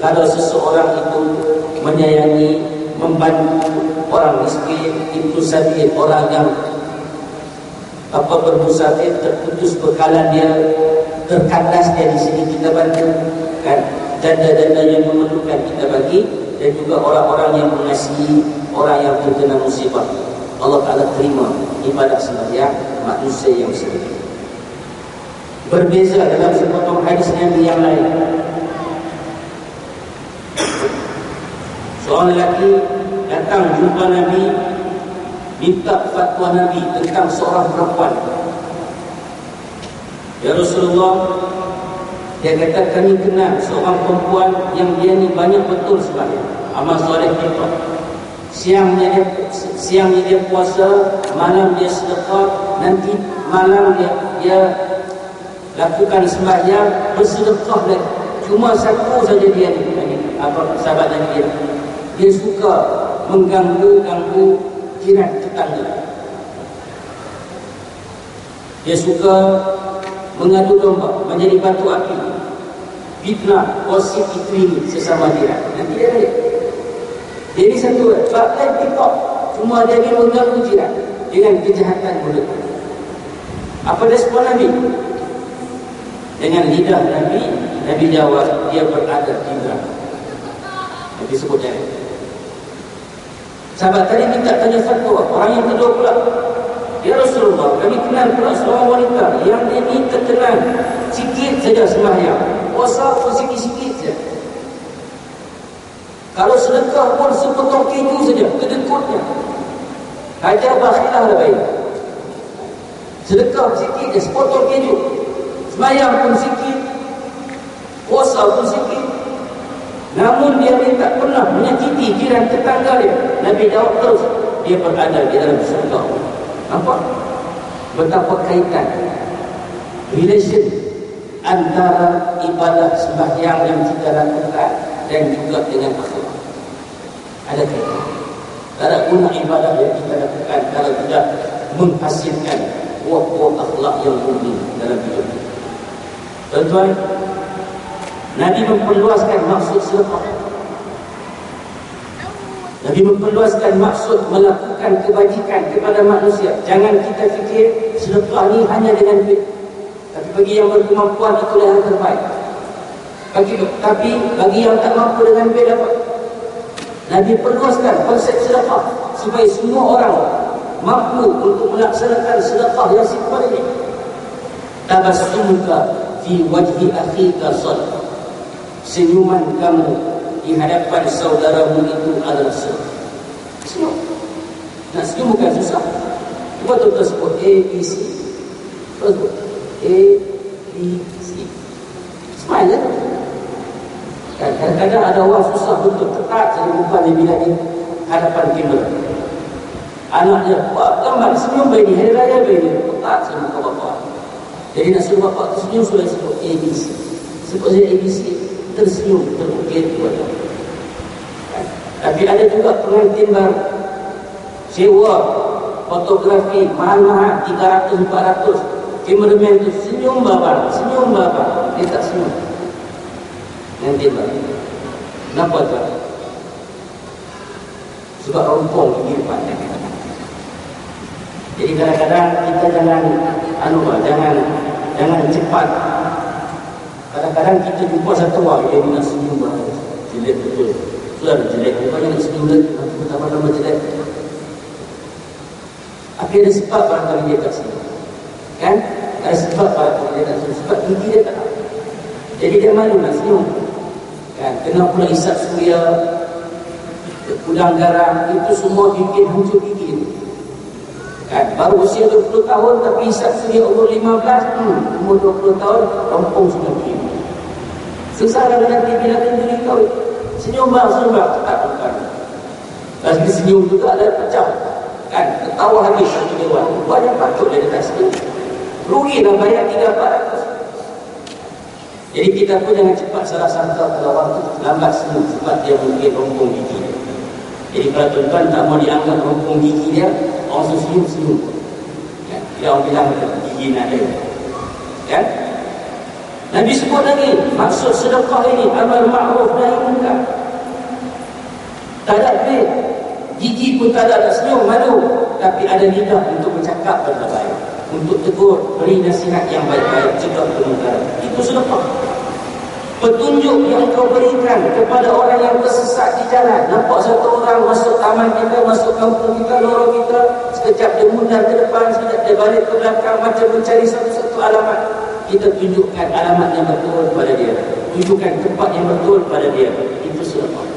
Kalau seseorang itu menyayangi, membantu orang miskin, itu saja orang yang bermusafir, terputus bekalan dia, terkandas dia di sini, kita bantu kan. Janda-janda yang memerlukan kita bagi, dan juga orang-orang yang mengasihi orang yang terkena musibah. Allah Ta'ala terima ibadah sembahyang manusia yang seperti. Berbeza dalam sepotong hadis Nabi yang lain. Seorang lelaki datang jumpa Nabi, minta fatwa Nabi tentang seorang perempuan. Ya Rasulullah, dia kata kami kenal seorang perempuan yang dia ni banyak betul sembahyang, amal soleh kita. Siangnya dia puasa, malam dia sedekah, nanti malam dia lakukan sembahyang, bersedekah lagi. Cuma satu saja dia ni, sahabat Nabi dia suka mengganggu jiran tetangga. Dia suka mengadu domba, menjadi batu api, fitnah, gosip itu ini sesama jiran. Nanti dia lihat. Dia ni satu, lain TikTok, cuma dia ni mengganggu jiran dengan kejahatan mulut. Apa respon Nabi? Dengan lidah Nabi jawab, dia berada di neraka. Nabi sebut dia. Sahabat tadi minta tanya fatwa. Orang yang kedua pula, ya Rasulullah, kami kenal pula seorang wanita yang dia ni terkenal sikit saja sembahyang, puasa pun sikit-sikit saja. Kalau sedekah pun sepotong keju saja, kedekutnya. Hajar bakhilah dah baik. Sedekah sikit je, sepotong keju. Sembahyang pun sikit, puasa pun sikit. Namun dia tak pernah menyakiti jiran tetangga dia. Nabi jawab terus, dia berada di dalam syurga. Nampak? Betapa kaitan relation antara ibadah sembahyang yang kita lakukan dan juga dengan akhlak. Ada kaitan. Tak ada guna ibadah yang kita lakukan kalau tidak menghasilkan buah-buah akhlak yang murni dalam hidup. Tuan-tuan, Nabi memperluaskan maksud sedekah. Nabi memperluaskan maksud melakukan kebajikan kepada manusia. Jangan kita fikir sedekah ni hanya dengan duit. Tapi bagi yang berkemampuan itulah yang terbaik. Tapi bagi yang tak mampu dengan duit apa? Nabi perluaskan konsep sedekah supaya semua orang mampu untuk melaksanakan sedekah yang simpel ini. Tabassumuka fi wajhi akhika sadaqah. Senyuman kamu di hadapan saudaramu itu adalah sedekah. Senyum. Nak senyum bukan susah. Cuba tuan-tuan sebut A, B, C. Sebut A, B, C. Smile lah. Kadang-kadang ada orang susah untuk ketat jadi bukan dia bila di hadapan kamera. Anaknya buat gambar senyum bayi hari raya bayi ketat sama muka bapak. Jadi nak suruh bapak tu senyum sudah sebut A, B, C. Sebut saya A, B, C. Tersenyum, terukir kepada. Tapi ada juga pengantin baru sewa fotografi mahal-mahal 300-400, kameraman tu senyum babak, dia tak senyum. Pengantin baru. Kenapa tu? Sebab rompong gigi depan. Jadi kadang-kadang kita jangan cepat. Kadang-kadang kita jumpa satu orang dia nak senyum jelek betul. Sudah jelek, bukannya nak senyum lagi, tambah jelek. Apa ada sebab barangkali dia tak senyum? Kan? Ada sebab barangkali dia tak senyum. Sebab gigi dia tak. Jadi dia malu nak senyum. Kan? Kena pula isap suria, udang garam, itu semua bikin hancur gigi. Kan? Baru usia 20 tahun tapi isap suria umur 15, umur 20 tahun rompong sudah gigi. Susah kalau nanti bila kenduri kau senyum bang, tak bukan. Lagi senyum juga ada pecah. Kan? Ketawa habis satu dewan. Banyak patut dia tak senyum. Rugilah bayar 300-400. Jadi kita pun jangan cepat salah sangka kalau orang tu lambat senyum sebab dia mungkin rompong gigi. Jadi kalau tuan-tuan tak mau dianggap rompong gigi dia, orang senyum. Kan? Dia orang bilang gigi nak ada. Kan? Nabi sebut lagi, maksud sedekah ini amal ma'ruf nahi munkar. Tak ada duit, gigi pun tak ada senyum, malu, tapi ada lidah untuk bercakap benda baik, untuk tegur, beri nasihat yang baik-baik, cegah kemungkaran. Itu sedekah. Petunjuk yang kau berikan kepada orang yang tersesat di jalan. Nampak satu orang masuk taman kita, masuk kampung kita, lorong kita, sekejap dia mundar ke depan, sekejap dia balik ke belakang, macam mencari satu-satu alamat. Kita tunjukkan alamat yang betul kepada dia, tunjukkan tempat yang betul kepada dia. Itu sedekah.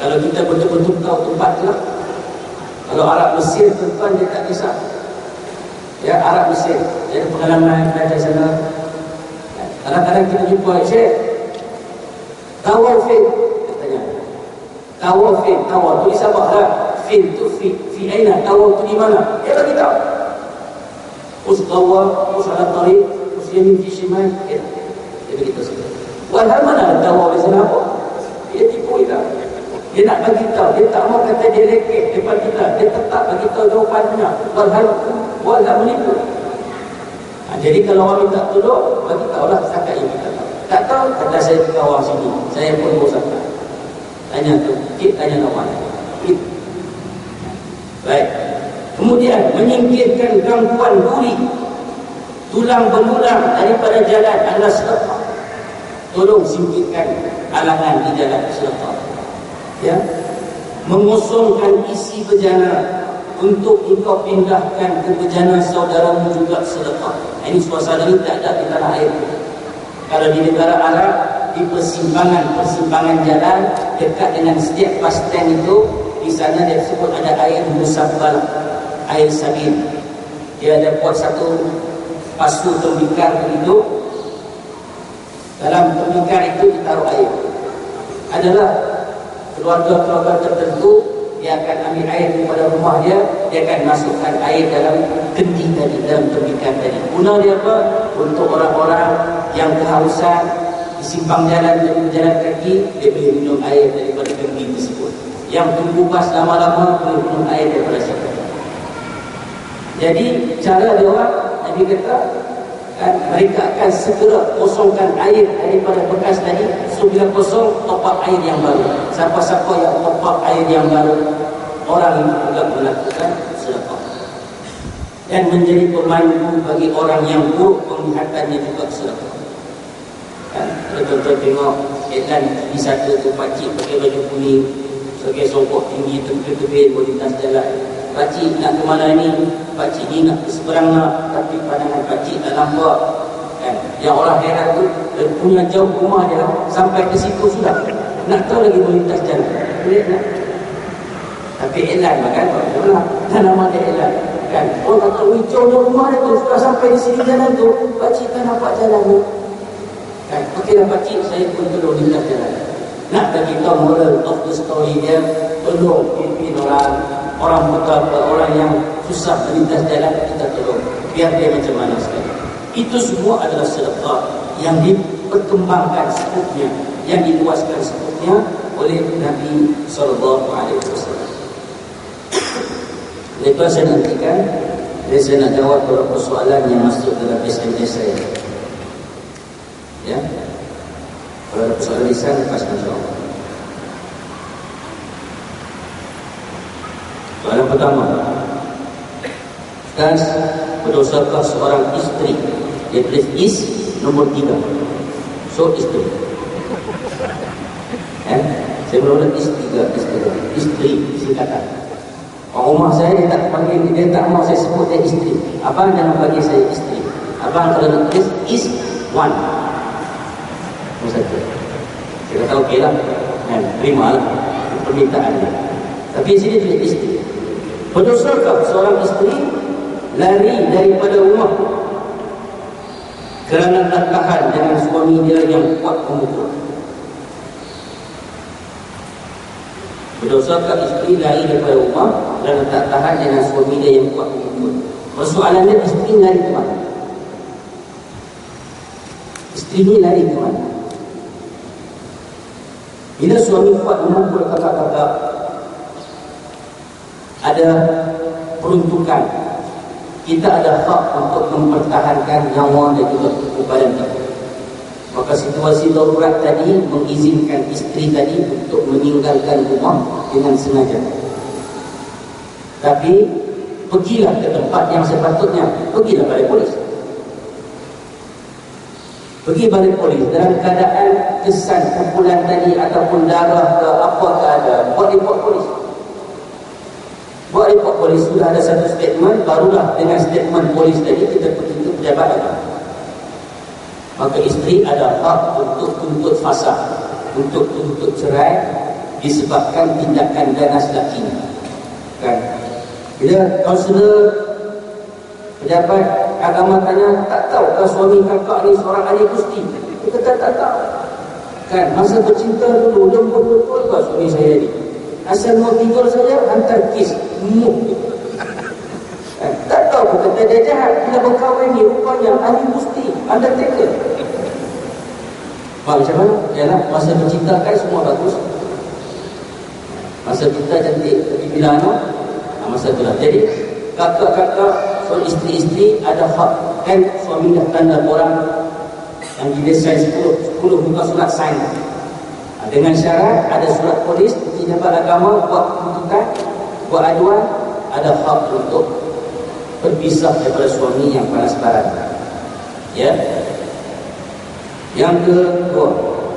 Kalau kita betul-betul tahu tempat tu lah. Kalau Arab Mesir tuan-tuan dia tak kisah. Ya, Arab Mesir dia ada pengalaman belajar sana. Kadang-kadang kita jumpa Syekh tawafin katanya. Tawafin, tawaf tu disabaklah. Fin tu fi aina, tawaf tu di mana? Dia bagi tahu. Us tawaf, us ala tariq, us yamin fi shimal. Dia begitu saja. Walhal mana tawaf di sana apa? Dia tipu kita. Dia nak bagi tahu, dia tak mau kata dia lekeh depan kita. Dia tetap bagi tahu jawapannya. Walhal menipu. Jadi kalau orang minta tolong, bagi tahulah setakat yang kita tahu. Tak tahu, kata saya ke kawan sini. Saya pun bosan. Tanya tu, tanya kawan. Baik. Kemudian menyingkirkan gangguan duri, tulang belulang daripada jalan adalah sedekah. Tolong singkirkan halangan di jalan sedekah. Ya. Mengosongkan isi bejana untuk engkau pindahkan ke bejana saudaramu juga sedekah. Ini suasana ini tak ada di tanah air. Kalau di negara Arab, di persimpangan jalan dekat dengan setiap bus stand itu, di sana dia sebut ada air musabbal, air sabir. Dia ada buat satu pasu tembikar begitu. Dalam tembikar itu ditaruh air. Adalah keluarga-keluarga tertentu, dia akan ambil air daripada rumah dia akan masukkan air dalam kendi tadi, dalam tembikar tadi. Guna dia apa? Untuk orang-orang yang kehausan di simpang jalan, di jalan kaki, dia boleh minum air daripada kendi tersebut. Yang tunggu bas lama-lama boleh minum air daripada situ. Jadi cara dia orang, Nabi kata, kan, mereka akan segera kosongkan air daripada bekas tadi. So bila kosong, top up air yang baru. Siapa-siapa yang top up air yang baru, orang itu juga melakukan sedekah. Dan menjadi pemandu bagi orang yang buruk penglihatannya juga sedekah. Kan, tuan-tuan tengok iklan di satu tu pakcik pakai baju kuning, sebagai songkok tinggi, tebil-tebil, berlintas jalan. Pakcik nak ke mana ni? Pakcik ni nak ke seberang nak, tapi pandangan pakcik tak nampak. Kan? Yang orang heran tu, dia punya jauh rumah dia, sampai ke situ sudah. Nak tahu lagi berlintas jalan. Boleh nak? Tapi iklan makan, tak nama dia iklan. Kan? Orang kata, jauh rumah dia tu, sudah sampai di sini jalan tu, pakcik tak nampak jalan tu. Kan? Okeylah pakcik, saya pun tolong lintas jalan. Nak bagi tahu moral of the story dia, tolong pimpin orang betapa, orang yang susah melintas jalan, kita tolong biar dia macam mana sekali. Itu semua adalah sedekah yang diperkembangkan sekupnya, yang diluaskan sekupnya oleh Nabi SAW. Lepas saya nantikan, saya nak jawab beberapa soalan yang masuk dalam SMS saya. Ya, kalau ada soalan lisan, lepas insyaAllah. Soalan pertama, Ustaz, berdosakah seorang isteri? Dia tulis is nombor 3. So isteri. Saya berdosa isteri singkatan. Orang rumah saya dia tak panggil, dia tak mau saya sebut dia isteri. Abang jangan panggil saya isteri. Abang kalau nak tulis is one. Satu. Saya kata okey lah, terima lah permintaan dia. Tapi sini tulis isteri. Berdosakah seorang isteri lari daripada rumah kerana tak tahan dengan suami dia yang kuat memukul? Berdosakah isteri lari daripada rumah kerana tak tahan dengan suami dia yang kuat memukul? Persoalannya isteri lari ke mana? Isteri ni lari ke mana? Bila suami kuat memukul kakak-kakak, ada peruntukan. Kita ada hak untuk mempertahankan nyawa dan juga kebadan kita. Maka situasi darurat tadi mengizinkan isteri tadi untuk meninggalkan rumah dengan sengaja. Tapi pergilah ke tempat yang sepatutnya. Pergilah balik polis. Pergi balik polis dalam keadaan kesan pukulan tadi ataupun darah ke apa keadaan, buat report polis. Buat report polis, sudah ada satu statement, barulah dengan statement polis tadi kita pergi ke pejabat agama. Maka isteri ada hak untuk tuntut fasakh, untuk tuntut cerai disebabkan tindakan ganas lakinya. Kan? Bila kaunselor pejabat agama tanya, tak tahu ke suami kakak ni seorang ahli gusti? Kita kata tak tahu. Kan? Masa bercinta dulu, lembut betul ke suami saya ni? Asal mau tidur saja, hantar kes. Tak tahu kata dia jahat. Bila berkahwin ni rupanya ahli gusti, undertaker. Macam mana? Yalah, masa mencintakan semua bagus, masa cinta cantik, tapi bila anak masa itulah. Jadi kakak-kakak, soal isteri-isteri ada hak. Kan suami dah tanda orang yang didesain 10 muka surat sign. Dengan syarat ada surat polis, pejabat agama buat tuntutan, buat aduan, ada hak untuk berpisah daripada suami yang panas barat. Ya. Yang kedua,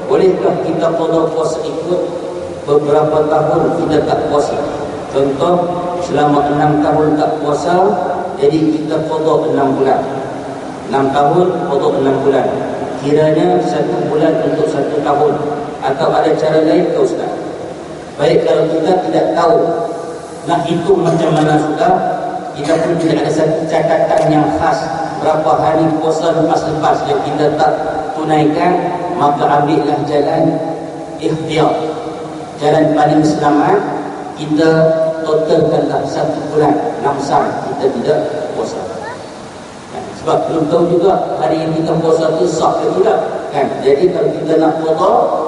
bolehkah kita qada puasa ikut beberapa tahun kita tak puasa? Contoh, selama 6 tahun tak puasa, jadi kita qada 6 bulan. 6 tahun qada 6 bulan. Kiranya 1 bulan untuk 1 tahun. Atau ada cara lain ke Ustaz? Baik, kalau kita tidak tahu nak hitung macam mana sudah, kita pun tidak ada satu catatan yang khas berapa hari puasa lepas-lepas yang kita tak tunaikan, maka ambillah jalan ikhtiyar, jalan paling selamat. Kita totalkanlah 1 bulan lamsam kita tidak puasa. Sebab belum tahu juga hari yang kita puasa itu sah ke tidak, kan? Jadi kalau kita nak qada,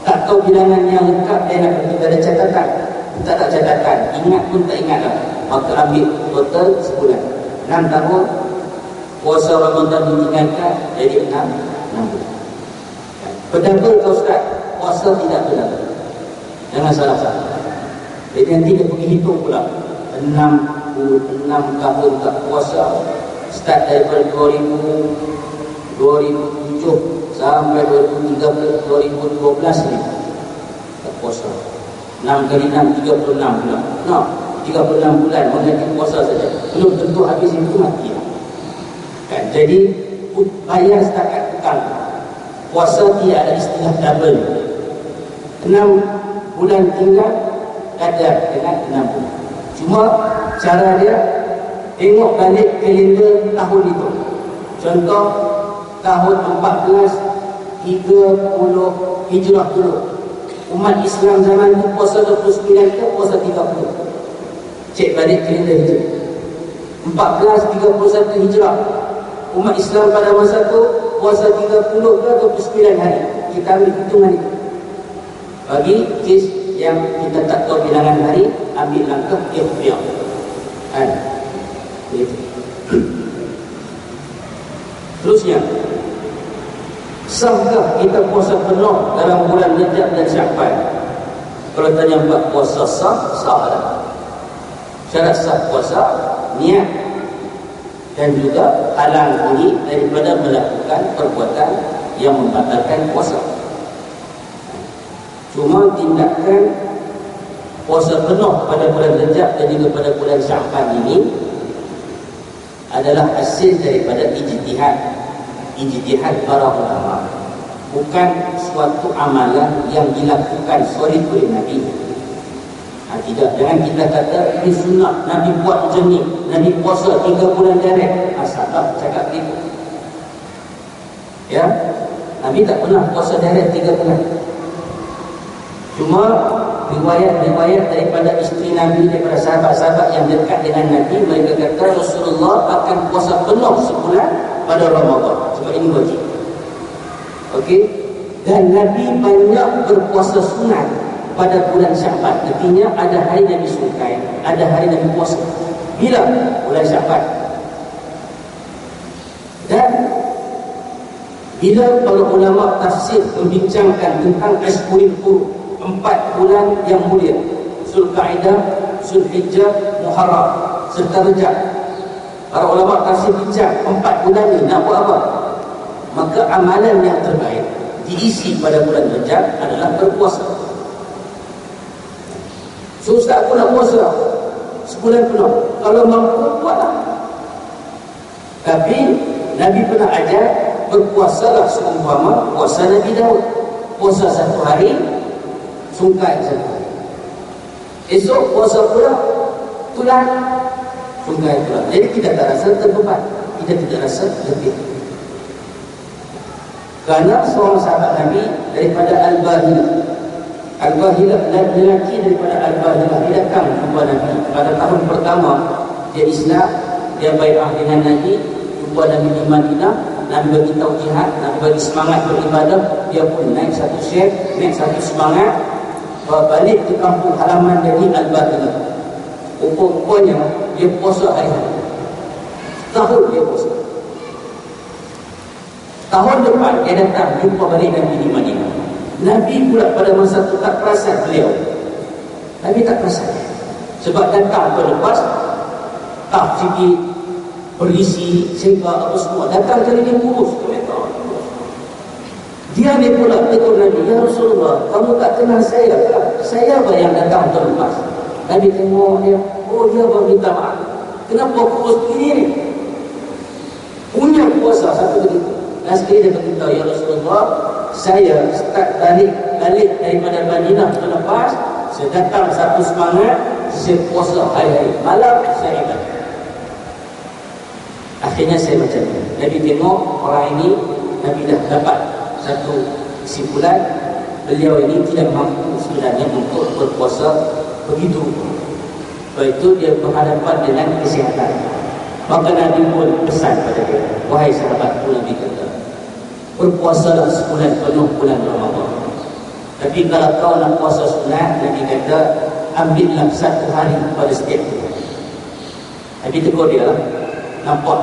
tak tahu bilangan yang lengkap, dia nak kita ada catatan. Kita tak catatan, ingat pun tak ingat lah, maka ambil total sebulan. 6 tahun puasa Ramadan ditinggalkan, jadi 6 bulan. Berdabel ke Ustaz? Puasa tidak berdabel. Jangan salah-salah. Jadi nanti dia pergi hitung pula 6 tahun tak puasa, start daripada 2007 sampai 2012 ni tak puasa. 6 kali 6, 36 bulan. 36 bulan mengganti puasa saja. Belum tentu habis itu mati. Kan? Jadi bayar setakat hutang. Puasa tidak ada istilah double. 6 bulan tinggal kadar dengan 6 bulan. Cuma cara dia tengok balik kalender tahun itu. Contoh tahun 1430 Hijrah dulu. Umat Islam zaman itu puasa 29 ke puasa 30. Cek balik kalender Hijrah. 1431 Hijrah. Umat Islam pada masa itu puasa 30 ke 29 hari. Kita ambil hitungan itu. Bagi kes yang kita tak tahu bilangan hari, ambil langkah ikhtiyar. Terusnya, sahkah kita puasa penuh dalam bulan Rajab dan Sya'ban? Kalau tanya buat puasa sah, sah dah. Syarat sah puasa, niat, dan juga halang diri daripada melakukan perbuatan yang membatalkan puasa. Cuma tindakan puasa penuh pada bulan Rajab dan juga pada bulan Sya'ban ini adalah hasil daripada ijtihad para ulama, bukan suatu amalan yang dilakukan sorry oleh Nabi. Tidak, jangan kita kata ini sunnah, Nabi buat macam ni, Nabi puasa 3 bulan direct. Salah cakap gitu. Ya, Nabi tak pernah puasa direct 3 bulan. Cuma riwayat-riwayat daripada isteri Nabi, daripada sahabat-sahabat yang dekat dengan Nabi, mereka kata Rasulullah akan puasa penuh sebulan pada Ramadan, sebab ini wajib. Okey, dan Nabi banyak berpuasa sunat pada bulan Sya'ban. Artinya ada hari Nabi sungkai, ada hari Nabi puasa. Bila? Bulan Sya'ban. Dan bila para ulama tafsir membincangkan tentang Ashhurul Hurum, 4 bulan yang mulia, Zulqa'dah, Zulhijjah, Muharram serta Rajab, para ulama tafsir bincang 4 bulan ni nak buat apa? Maka amalan yang terbaik diisi pada bulan Rajab adalah berpuasa. So Ustaz, aku nak puasa sebulan penuh. Kalau mampu, buatlah. Tapi Nabi pernah ajar berpuasalah seumpama puasa Nabi Daud. Puasa 1 hari, sungkai 1 hari. Esok puasa pula, tulang, sungkai pula. Jadi kita tak rasa terbeban, kita tidak rasa letih. Kerana seorang sahabat Nabi daripada Al-Bahilah, lelaki daripada Al-Bahilah, dia datang jumpa Nabi pada tahun pertama dia Islam, dia bai'ah dengan Nabi, jumpa Nabi di Madinah. Nabi bagi tahu jihad, Nabi bagi semangat beribadah, dia pun naik satu syekh, naik satu semangat, balik ke kampung halaman dari Al-Bahilah. Rupanya dia puasa hari-hari, setahun dia puasa. Tahun depan dia datang jumpa balik Nabi di Madinah. Nabi pula pada masa itu tak perasan beliau. Nabi tak perasan. Sebab datang berlepas, tak sikit, berisi, sehingga apa semua. Datang kali dia kurus. Dia ni pula tegur Nabi, ya Rasulullah, kamu tak kenal saya kan? Saya apa yang datang terlepas? Nabi tengok dia, oh dia baru minta maaf. Kenapa kurus begini ni? Punya puasa satu begitu. Dan sekali dia berkata, ya Rasulullah, saya start balik daripada Madinah terlepas, saya datang satu semangat, saya puasa hari-hari, malam saya ibadah. Akhirnya saya macam ni. Nabi tengok orang ini, Nabi dah dapat satu kesimpulan, beliau ini tidak mampu sebenarnya untuk berpuasa begitu. Sebab itu dia berhadapan dengan kesihatan. Maka Nabi pun pesan pada dia, wahai sahabatku, Nabi kata, berpuasalah sebulan penuh bulan Ramadan. Tapi kalau kau nak puasa sunat, Nabi kata, ambillah 1 hari pada setiap bulan. Nabi tegur dia lah, nampak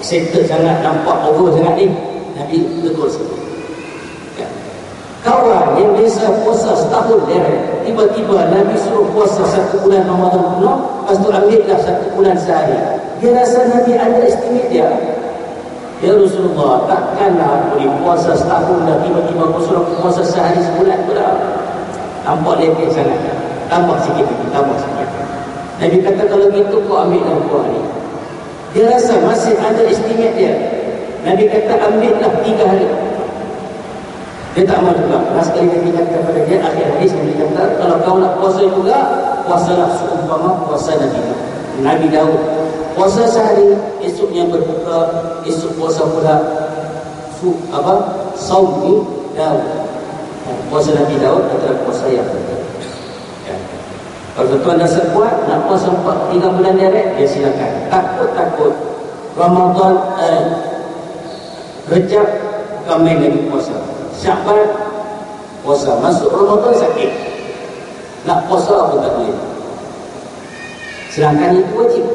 settle sangat, nampak over sangat ni. Nabi tegur sikit. Kawan yang biasa puasa setahun dia, tiba-tiba Nabi suruh puasa 1 bulan Ramadan penuh, lepas tu ambillah 1 bulan sehari. Dia rasa Nabi underestimate dia. Ya Rasulullah, takkanlah boleh puasa setahun dah, tiba-tiba suruh puasa sehari sebulan pula. Nampak lepek sangat. Tambah sikit lagi, tambah sikit. Nabi kata, kalau gitu kau ambillah 2 hari. Dia rasa masih underestimate dia. Nabi kata, ambillah 3 hari. Dia tak mau juga. Last kali Nabi kata kepada dia, akhir hadis Nabi kata, kalau kau nak puasa juga, puasalah seumpama puasa Nabi Daud. Puasa sehari, esoknya berbuka, esok puasa pula Saumi Daud. Puasa Nabi Daud adalah puasa yang betul. Ya. Kalau tuan dah sekuat nak puasa 3 bulan direct, dia silakan. Takut Ramadan Rajab bukan main lagi puasa. Sya'ban puasa, masuk Ramadan sakit, nak puasa apa tak boleh. Sedangkan itu wajib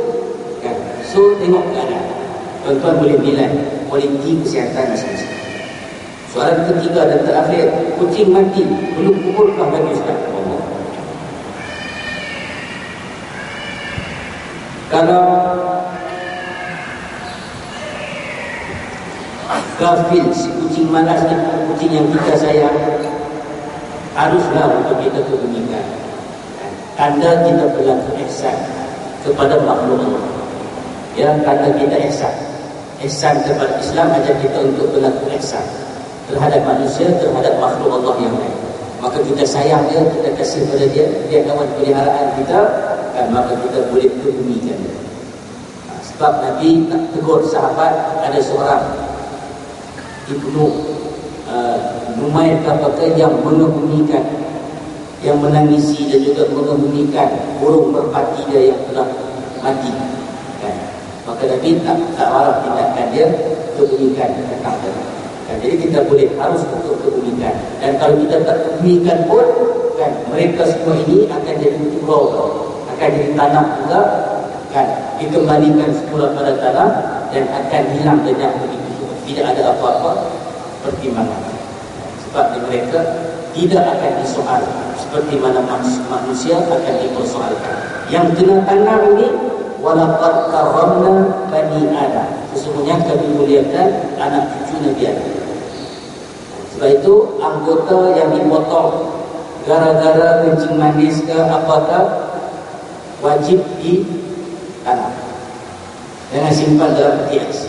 kan? So tengok keadaan. Tuan-tuan boleh nilai kualiti kesihatan masing-masing. Soalan ketiga dan terakhir, kucing mati belum kuburkah bagi Ustaz? Israfil, si kucing malas ni, kucing yang kita sayang, haruslah untuk kita kebumikan. Tanda kita berlaku ihsan kepada makhluk Allah. Ya, tanda kita ihsan. Ihsan kepada Islam ajar kita untuk berlaku ihsan terhadap manusia, terhadap makhluk Allah yang lain. Maka kita sayang dia, kita kasih pada dia, dia kawan peliharaan kita, kan, maka kita boleh kebumikan dia. Sebab Nabi tak tegur sahabat, ada seorang Ibnu Numair katakan yang mengebumikan, yang menangisi dan juga mengebumikan burung merpati dia yang telah mati, kan? Maka Nabi tak marah tindakan dia, kebumikan tentang dia, kan? Jadi kita boleh harus untuk kebumikan. Dan kalau kita tak kebumikan pun, kan, mereka semua ini akan jadi pulau, akan jadi tanah juga, kan, dikembalikan semula pada tanah dan akan hilang lenyap begitu. Tidak ada apa-apa pertimbangan. Sebab mereka tidak akan disoal seperti mana manusia akan dipersoalkan. Yang kena tanam ini, walaqad karramna bani Adam. Sesungguhnya kami muliakan anak cucu Nabi Adam. Sebab itu anggota yang dipotong gara-gara kencing manis ke apakah, wajib ditanam. Jangan simpan dalam peti ais.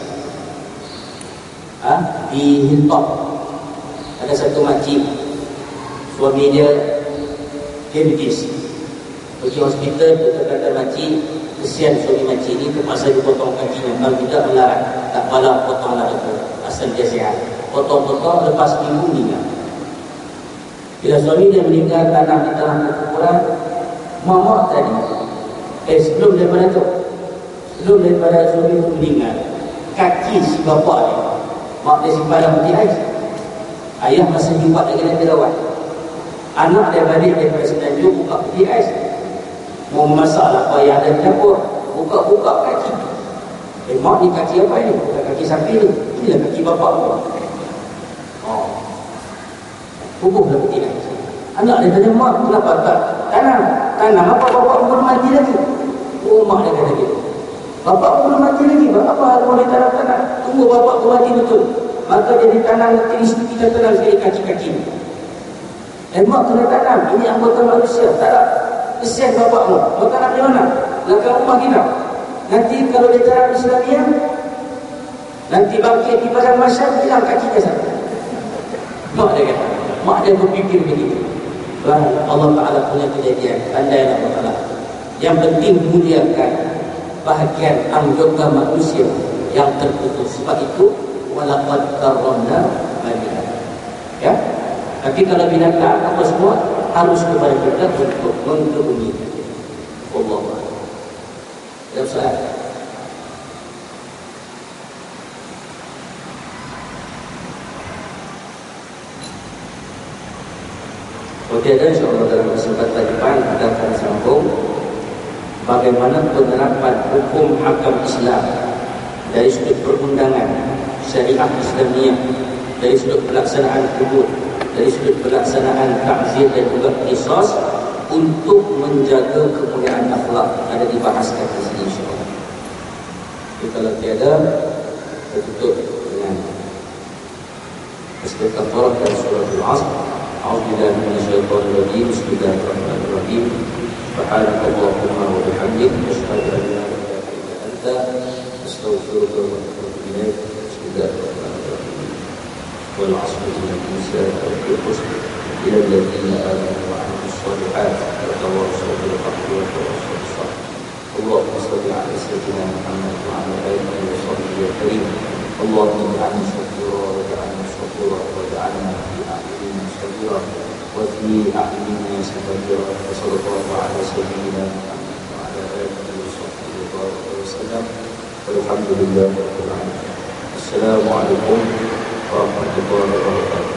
Di Hilltop ada satu makcik, suami dia diabetes, pergi hospital. Kita kata makcik, kesian suami makcik ni, terpaksa dipotong kakinya. Kalau tidak melarat, tak apalah, potonglah itu, asal dia sehat. Potong-potong, lepas minggu meninggal. Bila suami dia meninggal, tanah di tanah kekuburan, mak tadi, sebelum daripada suami itu meninggal, kaki si bapa dia, mak dia simpan dalam peti ais. Ayah masa jumpa lagi nak dirawat. Anak dia balik daripada Semenanjung, buka peti ais, mau memasak lah, ayah ada di dapur, buka kaki. Mak ni kaki apa ini? Bukan kaki sapi ni, inilah kaki bapak. Kubuh dalam peti ais. Anak dia tanya, mak kenapa tak tanam apa, bapak belum mati lagi? Mak dia kata gitu, bapak belum mati lagi, apa hal boleh tanam? Tunggu bapak tu mati betul, maka dia ditanam. Nanti kita tanam sekali kaki-kaki. Mak kena tanam, ini anggota manusia. Tak ada, kesian bapakmu, mau tanam di mana? Belakang rumah kita. Nanti kalau dia tanam Islamiyah, nanti bangkit di padang mahsyar, hilang kakinya satu. Mak dia kata, mak dia berfikir begitu. Allah Ta'ala punya kejadian, andai Allah Ta'ala. Yang penting muliakan bahagian anggota manusia yang terputus. Sebab itu walaqad karramna bani Adam. Ya. Tapi kalau binatang apa semua harus kepada kita untuk mengebumikan. Allah. Ya, Ustaz. Okey, dan insyaAllah dalam kesempatan depan kita akan sambung bagaimana penerapan hukum hakam Islam dari sudut perundangan syariat Islamiyah, dari sudut pelaksanaan hudud, dari sudut pelaksanaan ta'zir dan juga qisas untuk menjaga kemuliaan akhlak. Ada dibahaskan di sini insyaAllah. Jadi kalau tiada, kita tutup dengan istighfar dan surah Al-Asr. A'udzubillahi minasyaitonir rajim. Bismillahirrahmanirrahim. Subhanakallahumma wa bihamdik, asyhadu an la ilaha illa anta, astaghfiruka wa atubu ilaik. Bismillahirrahmanirrahim. Wal 'asri innal insana lafi khusr illa alladziina aamanu wa 'amilus shalihaat wa tawassaw bil haqqi wa tawassaw bis sabr. Allahumma shalli 'ala sayyidina Muhammad wa 'ala alihi wa sahbihi wa sallim. Allahumma ij'alna shakira wa ij'alna shakura wa ij'alna fi a'yunina shakira wa fi a'yunina sabira. Wa sallallahu 'ala sayyidina Muhammad wa 'ala alihi wa sahbihi wa sallam. Walhamdulillahi rabbil alamin. Assalamualaikum warahmatullahi wabarakatuh.